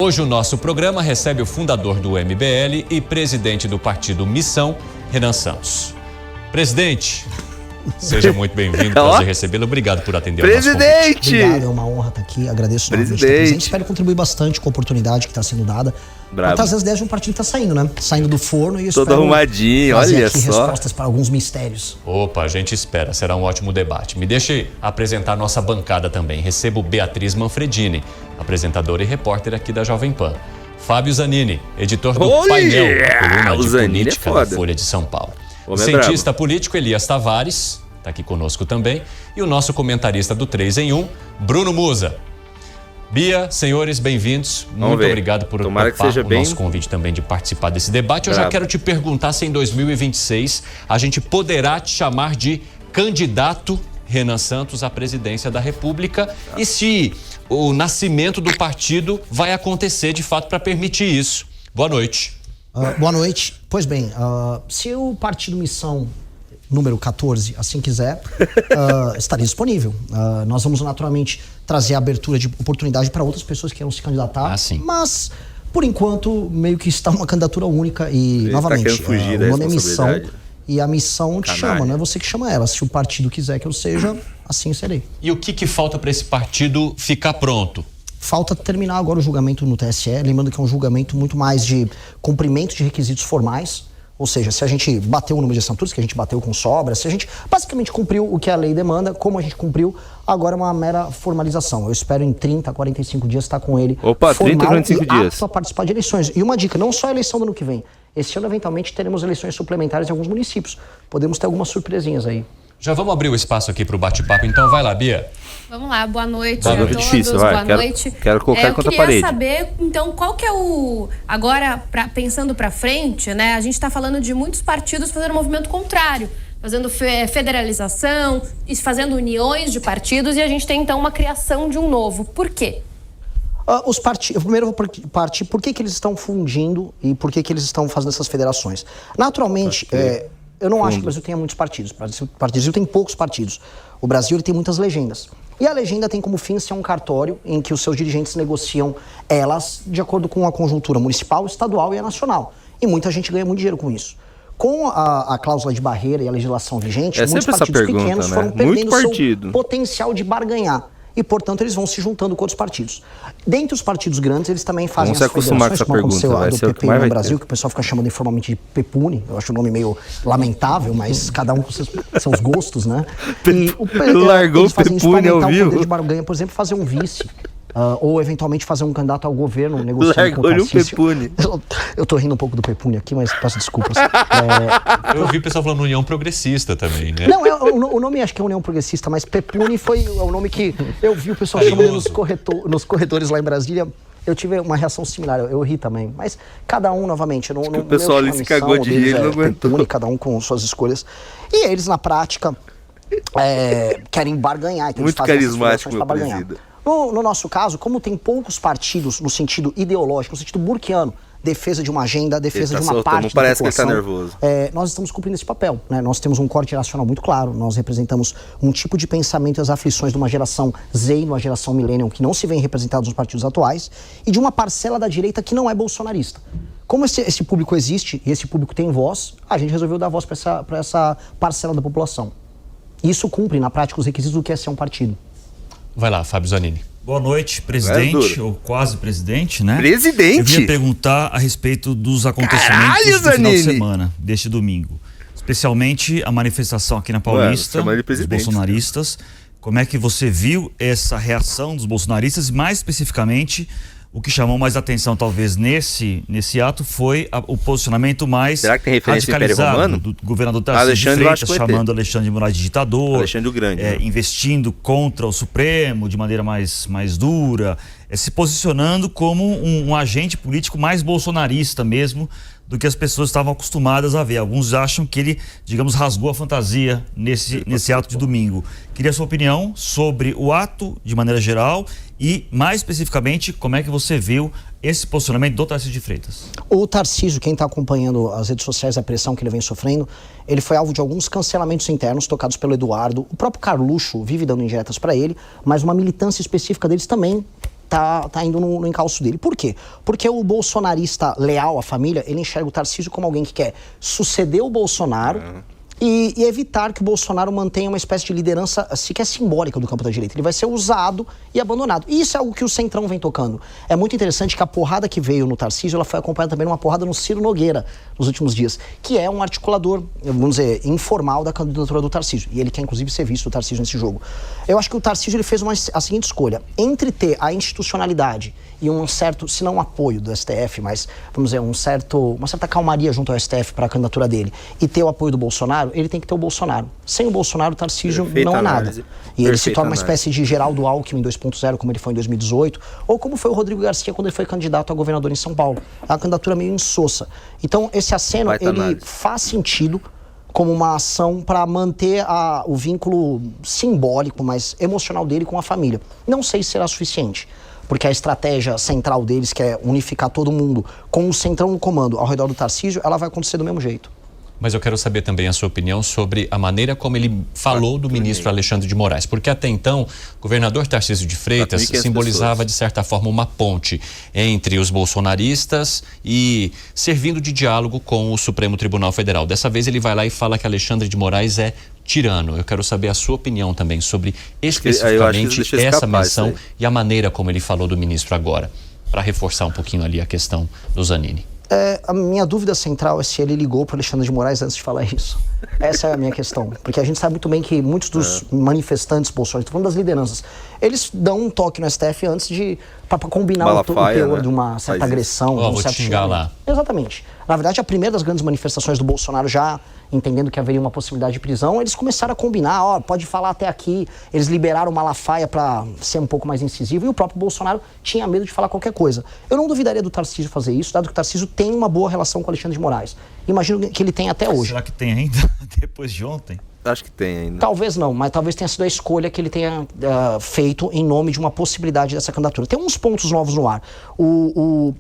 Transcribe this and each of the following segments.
Hoje o nosso programa recebe o fundador do MBL e presidente do partido Missão, Renan Santos. Presidente, seja muito bem-vindo, prazer recebê-lo. Obrigado por atender ao nosso convite. Obrigado, é uma honra estar aqui. Agradeço novamente estar presente. Espero contribuir bastante com a oportunidade que está sendo dada. Para trazer as ideias de um partido que está saindo, né? Saindo do forno e eu todo arrumadinho, olha aqui só. Respostas para alguns mistérios. Opa, a gente espera, será um ótimo debate. Me deixe apresentar a nossa bancada também. Recebo Beatriz Manfredini, apresentadora e repórter aqui da Jovem Pan. Fábio Zanini, editor do Painel, coluna de política da Folha de São Paulo. O cientista político Elias Tavares, está aqui conosco também. E o nosso comentarista do 3 em 1, Bruno Musa. Bia, senhores, bem-vindos. Muito obrigado por topar o nosso convite também de participar desse debate. Eu já quero te perguntar se em 2026 a gente poderá te chamar de candidato Renan Santos à presidência da República e se o nascimento do partido vai acontecer de fato para permitir isso. Boa noite. Boa noite. Pois bem, se o partido Missão número 14, assim quiser, estaria disponível. Nós vamos naturalmente trazer a abertura de oportunidade para outras pessoas que queiram se candidatar, mas por enquanto meio que está uma candidatura única e ele novamente o nome é Missão e a missão te chama, não é você que chama ela. Se o partido quiser que eu seja, assim serei. E o que falta para esse partido ficar pronto? Falta terminar agora o julgamento no TSE, lembrando que é um julgamento muito mais de cumprimento de requisitos formais. Ou seja, se a gente bateu o número de assinaturas, que a gente bateu com sobra, se a gente basicamente cumpriu o que a lei demanda, como a gente cumpriu, agora é uma mera formalização. Eu espero em 30 a 45 dias estar com ele formal 30 a 45 dias. Apto a participar de eleições. E uma dica, não só a eleição do ano que vem. Esse ano, eventualmente, teremos eleições suplementares em alguns municípios. Podemos ter algumas surpresinhas aí. Já vamos abrir o espaço aqui para o bate-papo, então vai lá, Bia. Vamos lá, boa noite a todos, difícil, boa noite. Quero colocar contra a parede. Eu queria saber, então, qual que é o... Agora, pensando para frente, né, a gente está falando de muitos partidos fazendo um movimento contrário, fazendo federalização, fazendo uniões de partidos, e a gente tem, então, uma criação de um novo. Por quê? Primeiro eu vou partir por que eles estão fundindo e por que eles estão fazendo essas federações. Naturalmente... eu não acho que o Brasil tenha muitos partidos. O Brasil tem poucos partidos. O Brasil ele tem muitas legendas. E a legenda tem como fim ser um cartório em que os seus dirigentes negociam elas de acordo com a conjuntura municipal, estadual e a nacional. E muita gente ganha muito dinheiro com isso. Com a cláusula de barreira e a legislação vigente, muitos partidos pequenos foram perdendo seu potencial de barganhar. E, portanto, eles vão se juntando com outros partidos. Dentre os partidos grandes, eles também fazem as federações, como aconteceu a do PP no Brasil, que o pessoal fica chamando informalmente de Pepune. Eu acho o nome meio lamentável, mas cada um com seus gostos, né? E largou o Pepune ao vivo. O poder de barganha, por exemplo, fazer um vice. Ou eventualmente fazer um candidato ao governo negociando com o Tarcísio. Eu tô rindo um pouco do Pepune aqui, mas peço desculpas. Eu ouvi o pessoal falando União Progressista também, né? Não, o nome acho que é União Progressista, mas Pepune foi o nome que eu vi o pessoal chamando nos corredores lá em Brasília. Eu tive uma reação similar, eu ri também. Mas cada um, novamente, o pessoal ali se cagou de rir, não aguentou. Pepune, cada um com suas escolhas. E eles, na prática, querem barganhar. Então muito carismático, meu presida. No nosso caso, como tem poucos partidos no sentido ideológico, no sentido burkeano, defesa de uma agenda, defesa de uma parte da população. Parece que ele está nervoso. Nós estamos cumprindo esse papel, né? Nós temos um corte nacional muito claro, nós representamos um tipo de pensamento e as aflições de uma geração Z e de uma geração millennial que não se vêem representados nos partidos atuais e de uma parcela da direita que não é bolsonarista. Como esse público existe e esse público tem voz, a gente resolveu dar voz para essa parcela da população. Isso cumpre, na prática, os requisitos do que é ser um partido. Vai lá, Fábio Zanini. Boa noite, presidente, ou quase presidente, né? Presidente? Eu queria perguntar a respeito dos acontecimentos do final de semana, deste domingo. Especialmente a manifestação aqui na Paulista, dos bolsonaristas. Como é que você viu essa reação dos bolsonaristas? E mais especificamente, o que chamou mais atenção, talvez, nesse ato foi o posicionamento mais radicalizado do governador Tarcísio de Freitas, chamando Alexandre de Moraes de ditador, Alexandre o Grande, investindo contra o Supremo de maneira mais dura, se posicionando como um agente político mais bolsonarista mesmo do que as pessoas estavam acostumadas a ver. Alguns acham que ele, digamos, rasgou a fantasia nesse ato de domingo. Queria a sua opinião sobre o ato de maneira geral e, mais especificamente, como é que você viu esse posicionamento do Tarcísio de Freitas? O Tarcísio, quem está acompanhando as redes sociais, a pressão que ele vem sofrendo, ele foi alvo de alguns cancelamentos internos tocados pelo Eduardo. O próprio Carluxo vive dando indiretas para ele, mas uma militância específica deles também tá indo no encalço dele. Por quê? Porque o bolsonarista leal à família, ele enxerga o Tarcísio como alguém que quer suceder o Bolsonaro e evitar que o Bolsonaro mantenha uma espécie de liderança sequer simbólica do campo da direita. Ele vai ser usado e abandonado. E isso é algo que o Centrão vem tocando. É muito interessante que a porrada que veio no Tarcísio, ela foi acompanhada também de uma porrada no Ciro Nogueira nos últimos dias, que é um articulador, vamos dizer, informal da candidatura do Tarcísio. E ele quer, inclusive, ser visto o Tarcísio nesse jogo. Eu acho que o Tarcísio ele fez a seguinte escolha. Entre ter a institucionalidade e um certo, se não um apoio do STF, mas, vamos dizer, uma certa calmaria junto ao STF para a candidatura dele, e ter o apoio do Bolsonaro, ele tem que ter o Bolsonaro. Sem o Bolsonaro, o Tarcísio não é nada. E ele se torna uma espécie de Geraldo Alckmin 2.0, como ele foi em 2018, ou como foi o Rodrigo Garcia quando ele foi candidato a governador em São Paulo. É uma candidatura meio insossa. Então, esse aceno, ele faz sentido como uma ação para manter o vínculo simbólico, mas emocional dele com a família. Não sei se será suficiente, porque a estratégia central deles, que é unificar todo mundo com o Centrão no comando ao redor do Tarcísio, ela vai acontecer do mesmo jeito. Mas eu quero saber também a sua opinião sobre a maneira como ele falou do ministro Alexandre de Moraes. Porque até então, o governador Tarcísio de Freitas simbolizava, de certa forma, uma ponte entre os bolsonaristas e servindo de diálogo com o Supremo Tribunal Federal. Dessa vez ele vai lá e fala que Alexandre de Moraes é tirano. Eu quero saber a sua opinião também sobre especificamente essa menção e a maneira como ele falou do ministro agora, para reforçar um pouquinho ali a questão do Zanini. A minha dúvida central é se ele ligou para Alexandre de Moraes antes de falar isso. Essa é a minha questão. Porque a gente sabe muito bem que muitos dos manifestantes bolsonaristas, estou falando das lideranças, eles dão um toque no STF antes para combinar o teor de uma certa agressão. Vou te xingar lá. Exatamente. Na verdade, a primeira das grandes manifestações do Bolsonaro, já entendendo que haveria uma possibilidade de prisão, eles começaram a combinar, pode falar até aqui. Eles liberaram o Malafaia para ser um pouco mais incisivo, e o próprio Bolsonaro tinha medo de falar qualquer coisa. Eu não duvidaria do Tarcísio fazer isso, dado que o Tarcísio tem uma boa relação com o Alexandre de Moraes. Imagino que ele tem até hoje. Será que tem ainda, depois de ontem? Acho que tem ainda. Talvez não, mas talvez tenha sido a escolha que ele tenha feito em nome de uma possibilidade dessa candidatura. Tem uns pontos novos no ar.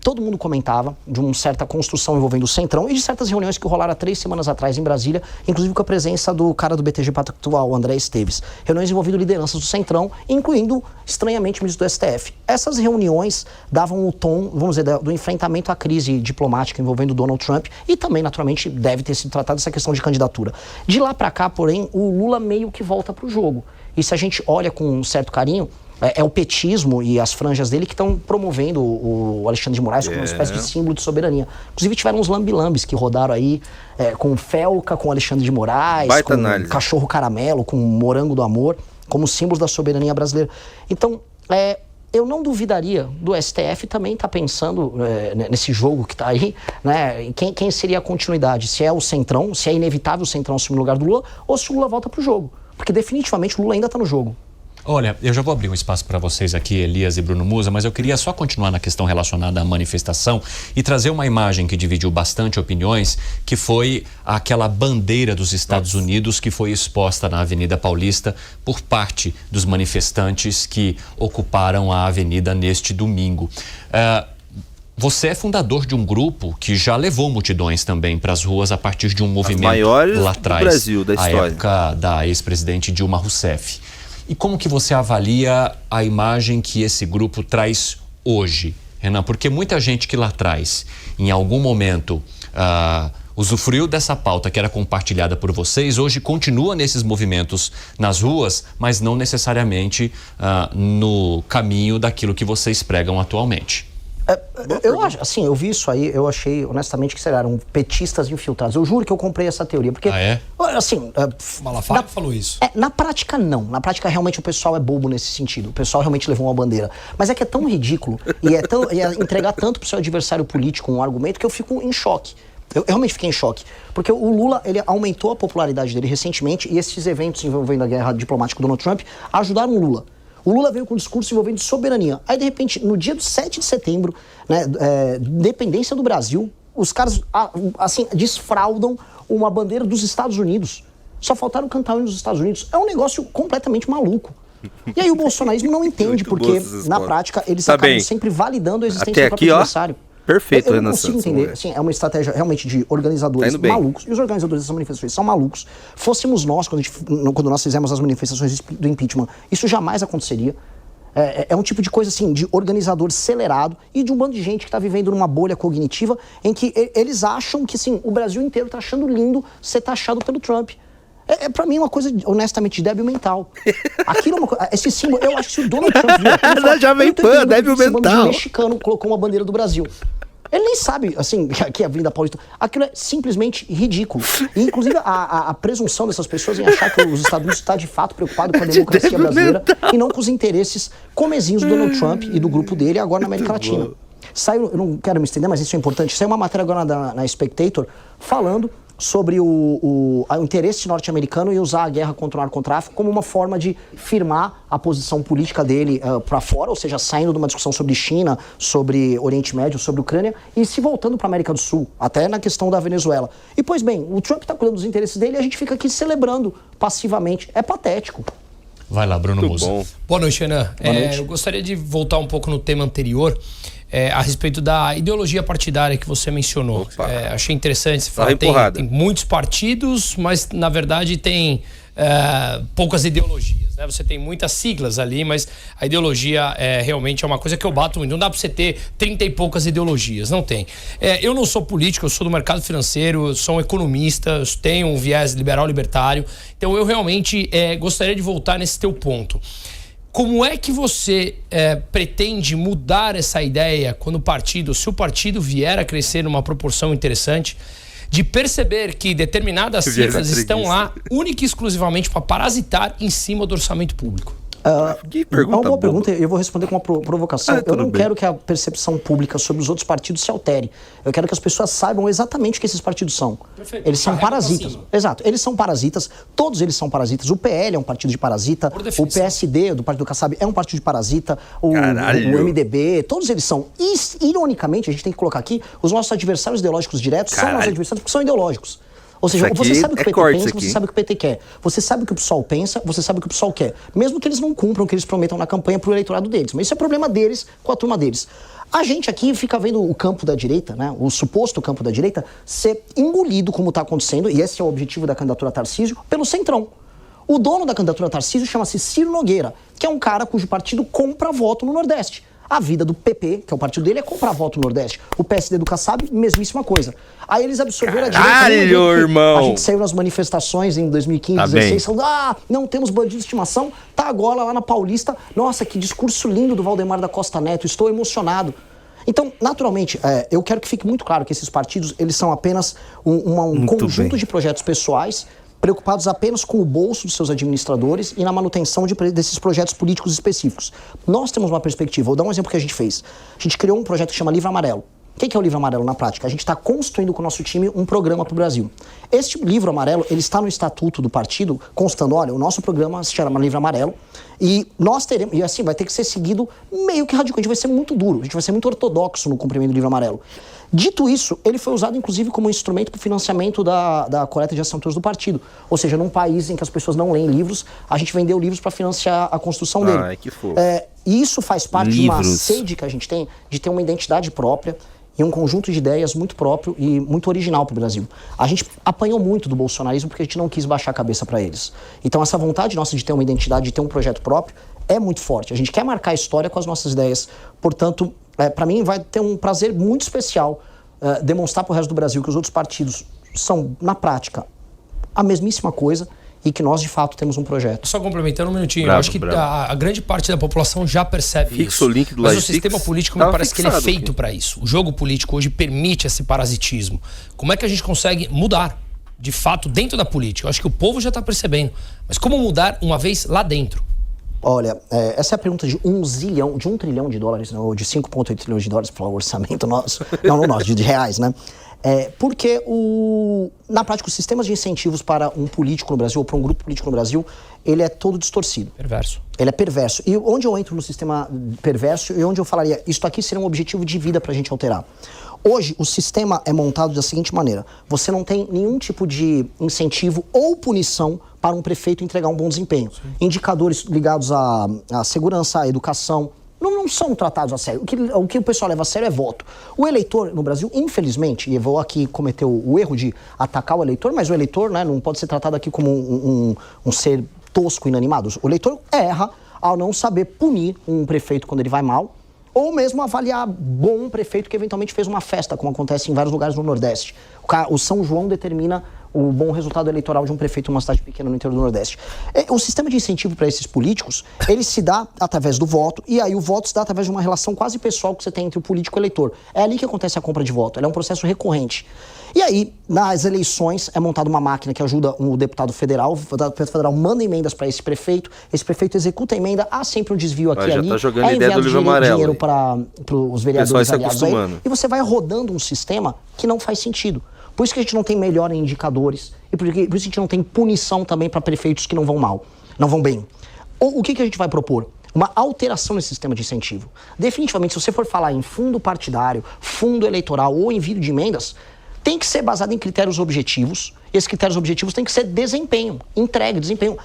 Todo mundo comentava de uma certa construção envolvendo o Centrão e de certas reuniões que rolaram há 3 semanas atrás em Brasília, inclusive com a presença do cara do BTG Pactual, o André Esteves. Reuniões envolvendo lideranças do Centrão, incluindo, estranhamente, o ministro do STF. Essas reuniões davam o tom, vamos dizer, do enfrentamento à crise diplomática envolvendo Donald Trump e também, naturalmente, deve ter sido tratada essa questão de candidatura. De lá para cá, porém, o Lula meio que volta para o jogo. E se a gente olha com um certo carinho, é o petismo e as franjas dele que estão promovendo o Alexandre de Moraes como uma espécie de símbolo de soberania. Inclusive tiveram uns lambilambes que rodaram aí com Felca, com Alexandre de Moraes, com Cachorro Caramelo, com Morango do Amor, como símbolos da soberania brasileira. Então, eu não duvidaria do STF também estar pensando nesse jogo que está aí, né? Quem seria a continuidade? Se é o Centrão, se é inevitável o Centrão assumir o lugar do Lula, ou se o Lula volta para o jogo. Porque definitivamente o Lula ainda está no jogo. Olha, eu já vou abrir um espaço para vocês aqui, Elias e Bruno Musa, mas eu queria só continuar na questão relacionada à manifestação e trazer uma imagem que dividiu bastante opiniões, que foi aquela bandeira dos Estados Unidos que foi exposta na Avenida Paulista por parte dos manifestantes que ocuparam a avenida neste domingo. Você é fundador de um grupo que já levou multidões também para as ruas a partir de um movimento lá atrás, do Brasil, da história. A época da ex-presidente Dilma Rousseff. E como que você avalia a imagem que esse grupo traz hoje, Renan? Porque muita gente que lá atrás, em algum momento, usufruiu dessa pauta que era compartilhada por vocês, hoje continua nesses movimentos nas ruas, mas não necessariamente no caminho daquilo que vocês pregam atualmente. Eu acho, assim, eu vi isso aí, eu achei honestamente que eram petistas infiltrados. Eu juro que eu comprei essa teoria, porque assim, Malafaia falou isso. Na prática não, na prática realmente o pessoal é bobo nesse sentido. O pessoal realmente levou uma bandeira, mas é que é tão ridículo e é entregar tanto pro seu adversário político um argumento que eu fico em choque. Eu realmente fiquei em choque, porque o Lula, ele aumentou a popularidade dele recentemente e esses eventos envolvendo a guerra diplomática do Donald Trump ajudaram o Lula. O Lula veio com um discurso envolvendo soberania. Aí, de repente, no dia do 7 de setembro, né, independência do Brasil, os caras, assim, desfraudam uma bandeira dos Estados Unidos. Só faltaram cantar o hino dos Estados Unidos. É um negócio completamente maluco. E aí o bolsonarismo não entende, porque, na prática, eles acabam sempre validando a existência do próprio adversário. Perfeito, eu não consigo entender. Assim, é uma estratégia realmente de organizadores malucos. E os organizadores dessas manifestações são malucos. Fôssemos nós, quando nós fizemos as manifestações do impeachment, isso jamais aconteceria. É um tipo de coisa assim, de organizador acelerado e de um bando de gente que está vivendo numa bolha cognitiva em que eles acham que, assim, o Brasil inteiro está achando lindo ser taxado pelo Trump. Pra mim, uma coisa, honestamente, de débil mental. Aquilo é uma coisa... Esse símbolo, eu acho que se o Donald Trump viu aquilo, Da Jovem Pan, débil mental. Um mexicano colocou uma bandeira do Brasil. Ele nem sabe, assim, que é a Avenida Paulista. Aquilo é simplesmente ridículo. E, inclusive, a presunção dessas pessoas em achar que os Estados Unidos está, de fato, preocupado com a democracia brasileira e não com os interesses comezinhos do Donald Trump e do grupo dele agora na América Latina. Saiu, eu não quero me estender, mas isso é importante, saiu uma matéria agora na Spectator falando sobre o interesse norte-americano em usar a guerra contra o narcotráfico como uma forma de firmar a posição política dele para fora, ou seja, saindo de uma discussão sobre China, sobre Oriente Médio, sobre Ucrânia, e se voltando para a América do Sul, até na questão da Venezuela. E, pois bem, o Trump está cuidando dos interesses dele e a gente fica aqui celebrando passivamente. É patético. Vai lá, Bruno Musa. Boa noite, Renan. Boa noite. Eu gostaria de voltar um pouco no tema anterior, a respeito da ideologia partidária que você mencionou. Achei interessante você falar, tem muitos partidos, mas na verdade tem poucas ideologias, né? Você tem muitas siglas ali, mas a ideologia realmente é uma coisa que eu bato muito. Não dá para você ter 30 e poucas ideologias, não tem. Eu não sou político, eu sou do mercado financeiro, eu sou um economista, eu tenho um viés liberal-libertário, então eu realmente gostaria de voltar nesse teu ponto. Como é que você pretende mudar essa ideia quando se o partido vier a crescer numa proporção interessante, de perceber que determinadas cifras estão lá única e exclusivamente para parasitar em cima do orçamento público? Que pergunta uma boa pergunta, eu vou responder com uma provocação. Eu não quero que a percepção pública sobre os outros partidos se altere. Eu quero que as pessoas saibam exatamente o que esses partidos são. Perfeito. Eles são parasitas. Exato, eles são parasitas, todos eles são parasitas. O PL é um partido de parasita, o PSD, do Partido do Kassab, é um partido de parasita, o MDB, todos eles são. E, ironicamente, a gente tem que colocar aqui, os nossos adversários ideológicos diretos são nossos adversários porque são ideológicos. Ou seja, você sabe o que o PT pensa, você sabe o que o PT quer. Você sabe o que o PSOL pensa, você sabe o que o PSOL quer. Mesmo que eles não cumpram o que eles prometam na campanha pro eleitorado deles. Mas isso é problema deles com a turma deles. A gente aqui fica vendo o campo da direita, né, o suposto campo da direita, ser engolido, como está acontecendo, e esse é o objetivo da candidatura Tarcísio, pelo Centrão. O dono da candidatura Tarcísio chama-se Ciro Nogueira, que é um cara cujo partido compra voto no Nordeste. A vida do PP, que é o partido dele, é comprar voto no Nordeste. O PSD do Kassab, mesmíssima coisa. Aí eles absorveram a direita. Irmão! A gente saiu nas manifestações em 2015, 2016, falando, não temos bandido de estimação. Tá agora lá na Paulista. Nossa, que discurso lindo do Valdemar da Costa Neto. Estou emocionado. Então, naturalmente, eu quero que fique muito claro que esses partidos, eles são apenas um conjunto de projetos pessoais preocupados apenas com o bolso dos seus administradores e na manutenção desses projetos políticos específicos. Nós temos uma perspectiva, vou dar um exemplo que a gente fez. A gente criou um projeto que chama Livro Amarelo. O que é o Livro Amarelo na prática? A gente está construindo com o nosso time um programa para o Brasil. Este Livro Amarelo, ele está no estatuto do partido, constando, olha, o nosso programa se chama Livro Amarelo, e nós teremos, e assim, vai ter que ser seguido meio que radical, a gente vai ser muito duro, a gente vai ser muito ortodoxo no cumprimento do Livro Amarelo. Dito isso, ele foi usado inclusive como instrumento para o financiamento da coleta de assinaturas do partido. Ou seja, num país em que as pessoas não leem livros, a gente vendeu livros para financiar a construção dele. Ai, que fofo. E isso faz parte de uma sede que a gente tem de ter uma identidade própria e um conjunto de ideias muito próprio e muito original para o Brasil. A gente apanhou muito do bolsonarismo porque a gente não quis baixar a cabeça para eles. Então essa vontade nossa de ter uma identidade, de ter um projeto próprio, é muito forte. A gente quer marcar a história com as nossas ideias. Portanto, para mim vai ter um prazer muito especial demonstrar para o resto do Brasil que os outros partidos são, na prática, a mesmíssima coisa e que nós, de fato, temos um projeto. Só complementando um minutinho, eu acho que a grande parte da população já percebe isso. O link do mas o sistema político me parece que ele é feito para isso. O jogo político hoje permite esse parasitismo. Como é que a gente consegue mudar, de fato, dentro da política? Eu acho que o povo já está percebendo. Mas como mudar uma vez lá dentro? Olha, essa é a pergunta de $1 trilhão de dólares, ou de 5,8 trilhões de dólares para o orçamento nosso. Não nosso, de reais, né? Porque, na prática, os sistemas de incentivos para um político no Brasil, ou para um grupo político no Brasil, ele é todo distorcido. Perverso. Ele é perverso. E onde eu entro no sistema perverso e onde eu falaria, isto aqui seria um objetivo de vida para a gente alterar. Hoje, o sistema é montado da seguinte maneira. Você não tem nenhum tipo de incentivo ou punição para um prefeito entregar um bom desempenho. Sim. Indicadores ligados à segurança, à educação, não são tratados a sério. O que o pessoal leva a sério é voto. O eleitor no Brasil, infelizmente, e eu vou aqui cometer o erro de atacar o eleitor, mas o eleitor, né, não pode ser tratado aqui como um ser tosco, inanimado. O eleitor erra ao não saber punir um prefeito quando ele vai mal, ou mesmo avaliar bom um prefeito que eventualmente fez uma festa, como acontece em vários lugares no Nordeste. O São João determina o bom resultado eleitoral de um prefeito em uma cidade pequena no interior do Nordeste. O sistema de incentivo para esses políticos, ele se dá através do voto, e aí o voto se dá através de uma relação quase pessoal que você tem entre o político e o eleitor. É ali que acontece a compra de voto, ele é um processo recorrente. E aí, nas eleições, é montada uma máquina que ajuda o deputado federal manda emendas para esse prefeito executa a emenda, há sempre um desvio aqui e ali, tá jogando ideia do livro amarelo, dinheiro para os vereadores aliados aí, e você vai rodando um sistema que não faz sentido. Por isso que a gente não tem melhor em indicadores, e por isso que a gente não tem punição também para prefeitos que não vão mal, não vão bem. O que a gente vai propor? Uma alteração nesse sistema de incentivo. Definitivamente, se você for falar em fundo partidário, fundo eleitoral ou envio de emendas, tem que ser baseado em critérios objetivos. E esses critérios objetivos têm que ser desempenho, entrega, desempenho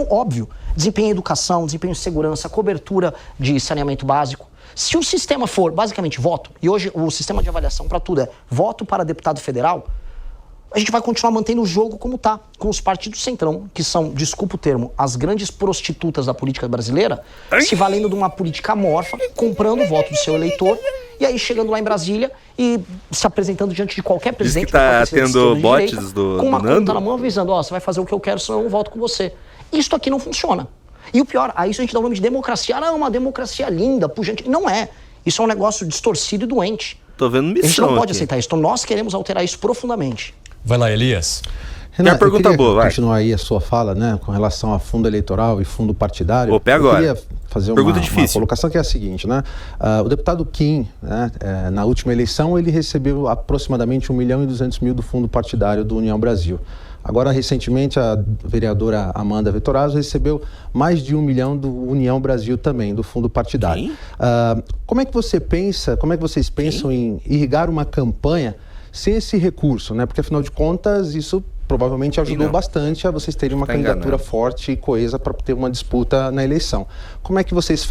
óbvio. Desempenho em educação, desempenho em segurança, cobertura de saneamento básico. Se o sistema for basicamente voto, e hoje o sistema de avaliação para tudo é voto para deputado federal, a gente vai continuar mantendo o jogo como está, com os partidos centrão, que são, desculpa o termo, as grandes prostitutas da política brasileira, se valendo de uma política amorfa, comprando o voto do seu eleitor, e aí chegando lá em Brasília e se apresentando diante de qualquer presidente. Diz que tá tendo bots com uma conta na mão avisando, você vai fazer o que eu quero, senão eu voto com você. Isso aqui não funciona. E o pior, a isso a gente dá o nome de democracia. Uma democracia linda, pujante. Não é. Isso é um negócio distorcido e doente. Tô vendo missão. A gente não pode aqui aceitar isso. Então nós queremos alterar isso profundamente. Vai lá, Elias. Renan, pergunta boa, vai. Continuar aí a sua fala, né, com relação a fundo eleitoral e fundo partidário. Opa, agora. Eu queria fazer uma colocação que é a seguinte, né? O deputado Kim, né, na última eleição, ele recebeu aproximadamente 1.200.000 do fundo partidário do União Brasil. Agora, recentemente, a vereadora Amanda Vettorazzo recebeu mais de 1 milhão do União Brasil também, do fundo partidário. Como é que vocês pensam em irrigar uma campanha sem esse recurso, né? Porque, afinal de contas, isso provavelmente ajudou bastante a vocês terem uma candidatura forte e coesa para ter uma disputa na eleição. Como é que vocês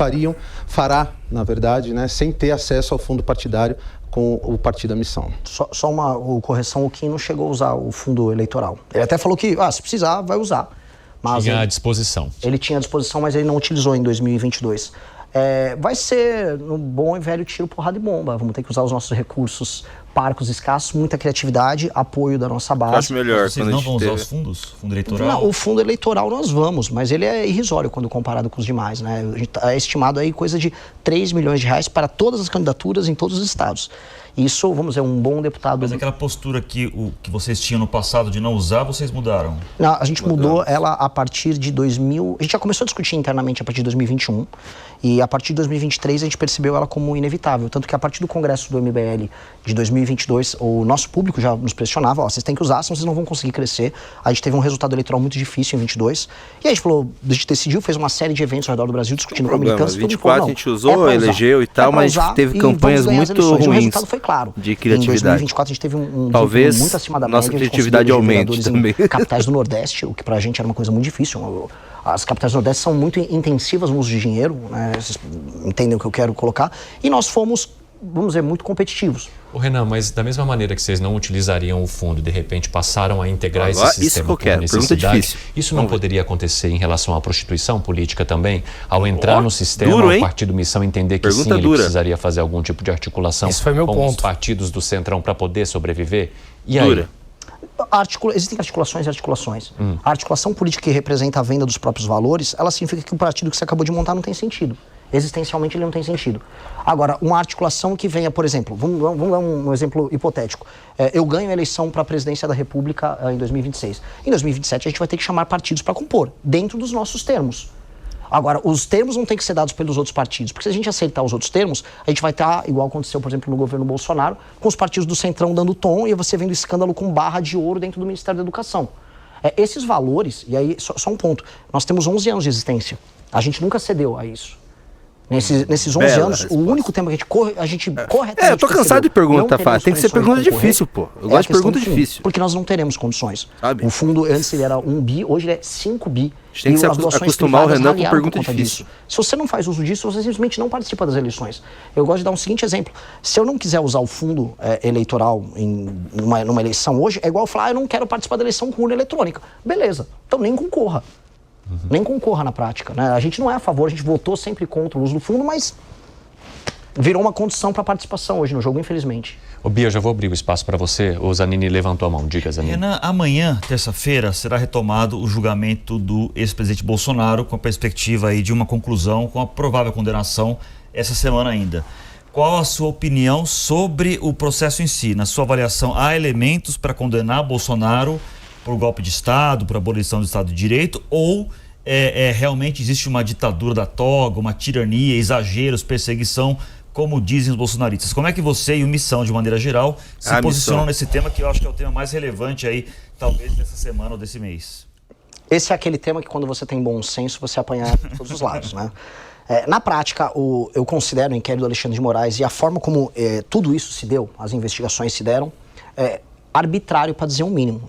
fará, na verdade, né, sem ter acesso ao fundo partidário com o Partido da Missão? Só uma correção, o Kim não chegou a usar o fundo eleitoral. Ele até falou que, se precisar, vai usar. Mas tinha à disposição. Ele tinha à disposição, mas ele não utilizou em 2022. Vai ser no bom e velho tiro, porrada e bomba. Vamos ter que usar os nossos recursos parcos, escassos, muita criatividade, apoio da nossa base. Acho melhor. Vocês não vão usar os fundos? Fundo eleitoral? Não, o fundo eleitoral nós vamos, mas ele é irrisório quando comparado com os demais, né? É estimado aí coisa de 3 milhões de reais para todas as candidaturas em todos os estados. Isso, vamos dizer, um bom deputado... Mas aquela postura que vocês tinham no passado de não usar, vocês mudaram? Não, a gente mudou ela a partir de 2000... A gente já começou a discutir internamente a partir de 2021. E a partir de 2023 a gente percebeu ela como inevitável. Tanto que a partir do congresso do MBL de 2022, o nosso público já nos pressionava, vocês têm que usar, senão vocês não vão conseguir crescer. A gente teve um resultado eleitoral muito difícil em 22. E a gente falou, a gente decidiu, fez uma série de eventos ao redor do Brasil discutindo com a militância. 24 a gente usou, elegeu e tal, mas a gente teve campanhas muito ruins. O resultado foi claro. De criatividade. Em 2024 a gente teve um talvez muito acima da nossa média. criatividade aumente também. Capitais do Nordeste, o que pra gente era uma coisa muito difícil. As capitais do Nordeste são muito intensivas no uso de dinheiro, né? Vocês entendem o que eu quero colocar. E nós fomos, vamos dizer, muito competitivos. Renan, mas da mesma maneira que vocês não utilizariam o fundo, de repente passaram a integrar esse sistema por necessidade, isso não poderia acontecer em relação à prostituição política também? Ao entrar no sistema, o Partido Missão entender que sim, ele precisaria fazer algum tipo de articulação com os partidos do Centrão para poder sobreviver? E aí? Existem articulações e articulações. A articulação política que representa a venda dos próprios valores, ela significa que o partido que você acabou de montar não tem sentido. Existencialmente ele não tem sentido. Agora, uma articulação que venha, por exemplo, vamos dar um exemplo hipotético. Eu ganho a eleição para a presidência da República em 2026. Em 2027 a gente vai ter que chamar partidos para compor, dentro dos nossos termos. Agora, os termos não têm que ser dados pelos outros partidos, porque se a gente aceitar os outros termos, a gente vai estar, igual aconteceu, por exemplo, no governo Bolsonaro, com os partidos do Centrão dando tom e você vendo escândalo com barra de ouro dentro do Ministério da Educação. Esses valores, e aí, só um ponto, nós temos 11 anos de existência. A gente nunca cedeu a isso. Nesses 11 anos, o único tema que a gente corretamente... eu tô cansado de pergunta fácil. Tem que ser pergunta difícil, pô. Eu gosto de pergunta difícil. Porque nós não teremos condições. Sabe? O fundo, antes ele era 1 bi, hoje ele é 5 bi. A gente tem que se acostumar o Renan com pergunta difícil. Se você não faz uso disso, você simplesmente não participa das eleições. Eu gosto de dar um seguinte exemplo. Se eu não quiser usar o fundo eleitoral numa eleição hoje, é igual eu falar, eu não quero participar da eleição com urna eletrônica. Beleza, então nem concorra. Nem concorra na prática, né? A gente não é a favor, a gente votou sempre contra o uso do fundo, mas virou uma condição para participação hoje no jogo, infelizmente. Ô Bia, já vou abrir o espaço para você. O Zanini levantou a mão. Diga, Zanini. Renan, amanhã, terça-feira, será retomado o julgamento do ex-presidente Bolsonaro com a perspectiva aí de uma conclusão, com a provável condenação essa semana ainda. Qual a sua opinião sobre o processo em si? Na sua avaliação, há elementos para condenar Bolsonaro por golpe de Estado, por abolição do Estado de Direito, ou realmente existe uma ditadura da toga, uma tirania, exageros, perseguição, como dizem os bolsonaristas? Como é que você e o Missão, de maneira geral, se posicionam nesse tema, que eu acho que é o tema mais relevante aí, talvez, dessa semana ou desse mês? Esse é aquele tema que, quando você tem bom senso, você apanha de todos os lados, né? Na prática, eu considero o inquérito do Alexandre de Moraes e a forma como tudo isso se deu, as investigações se deram, arbitrário, para dizer o mínimo.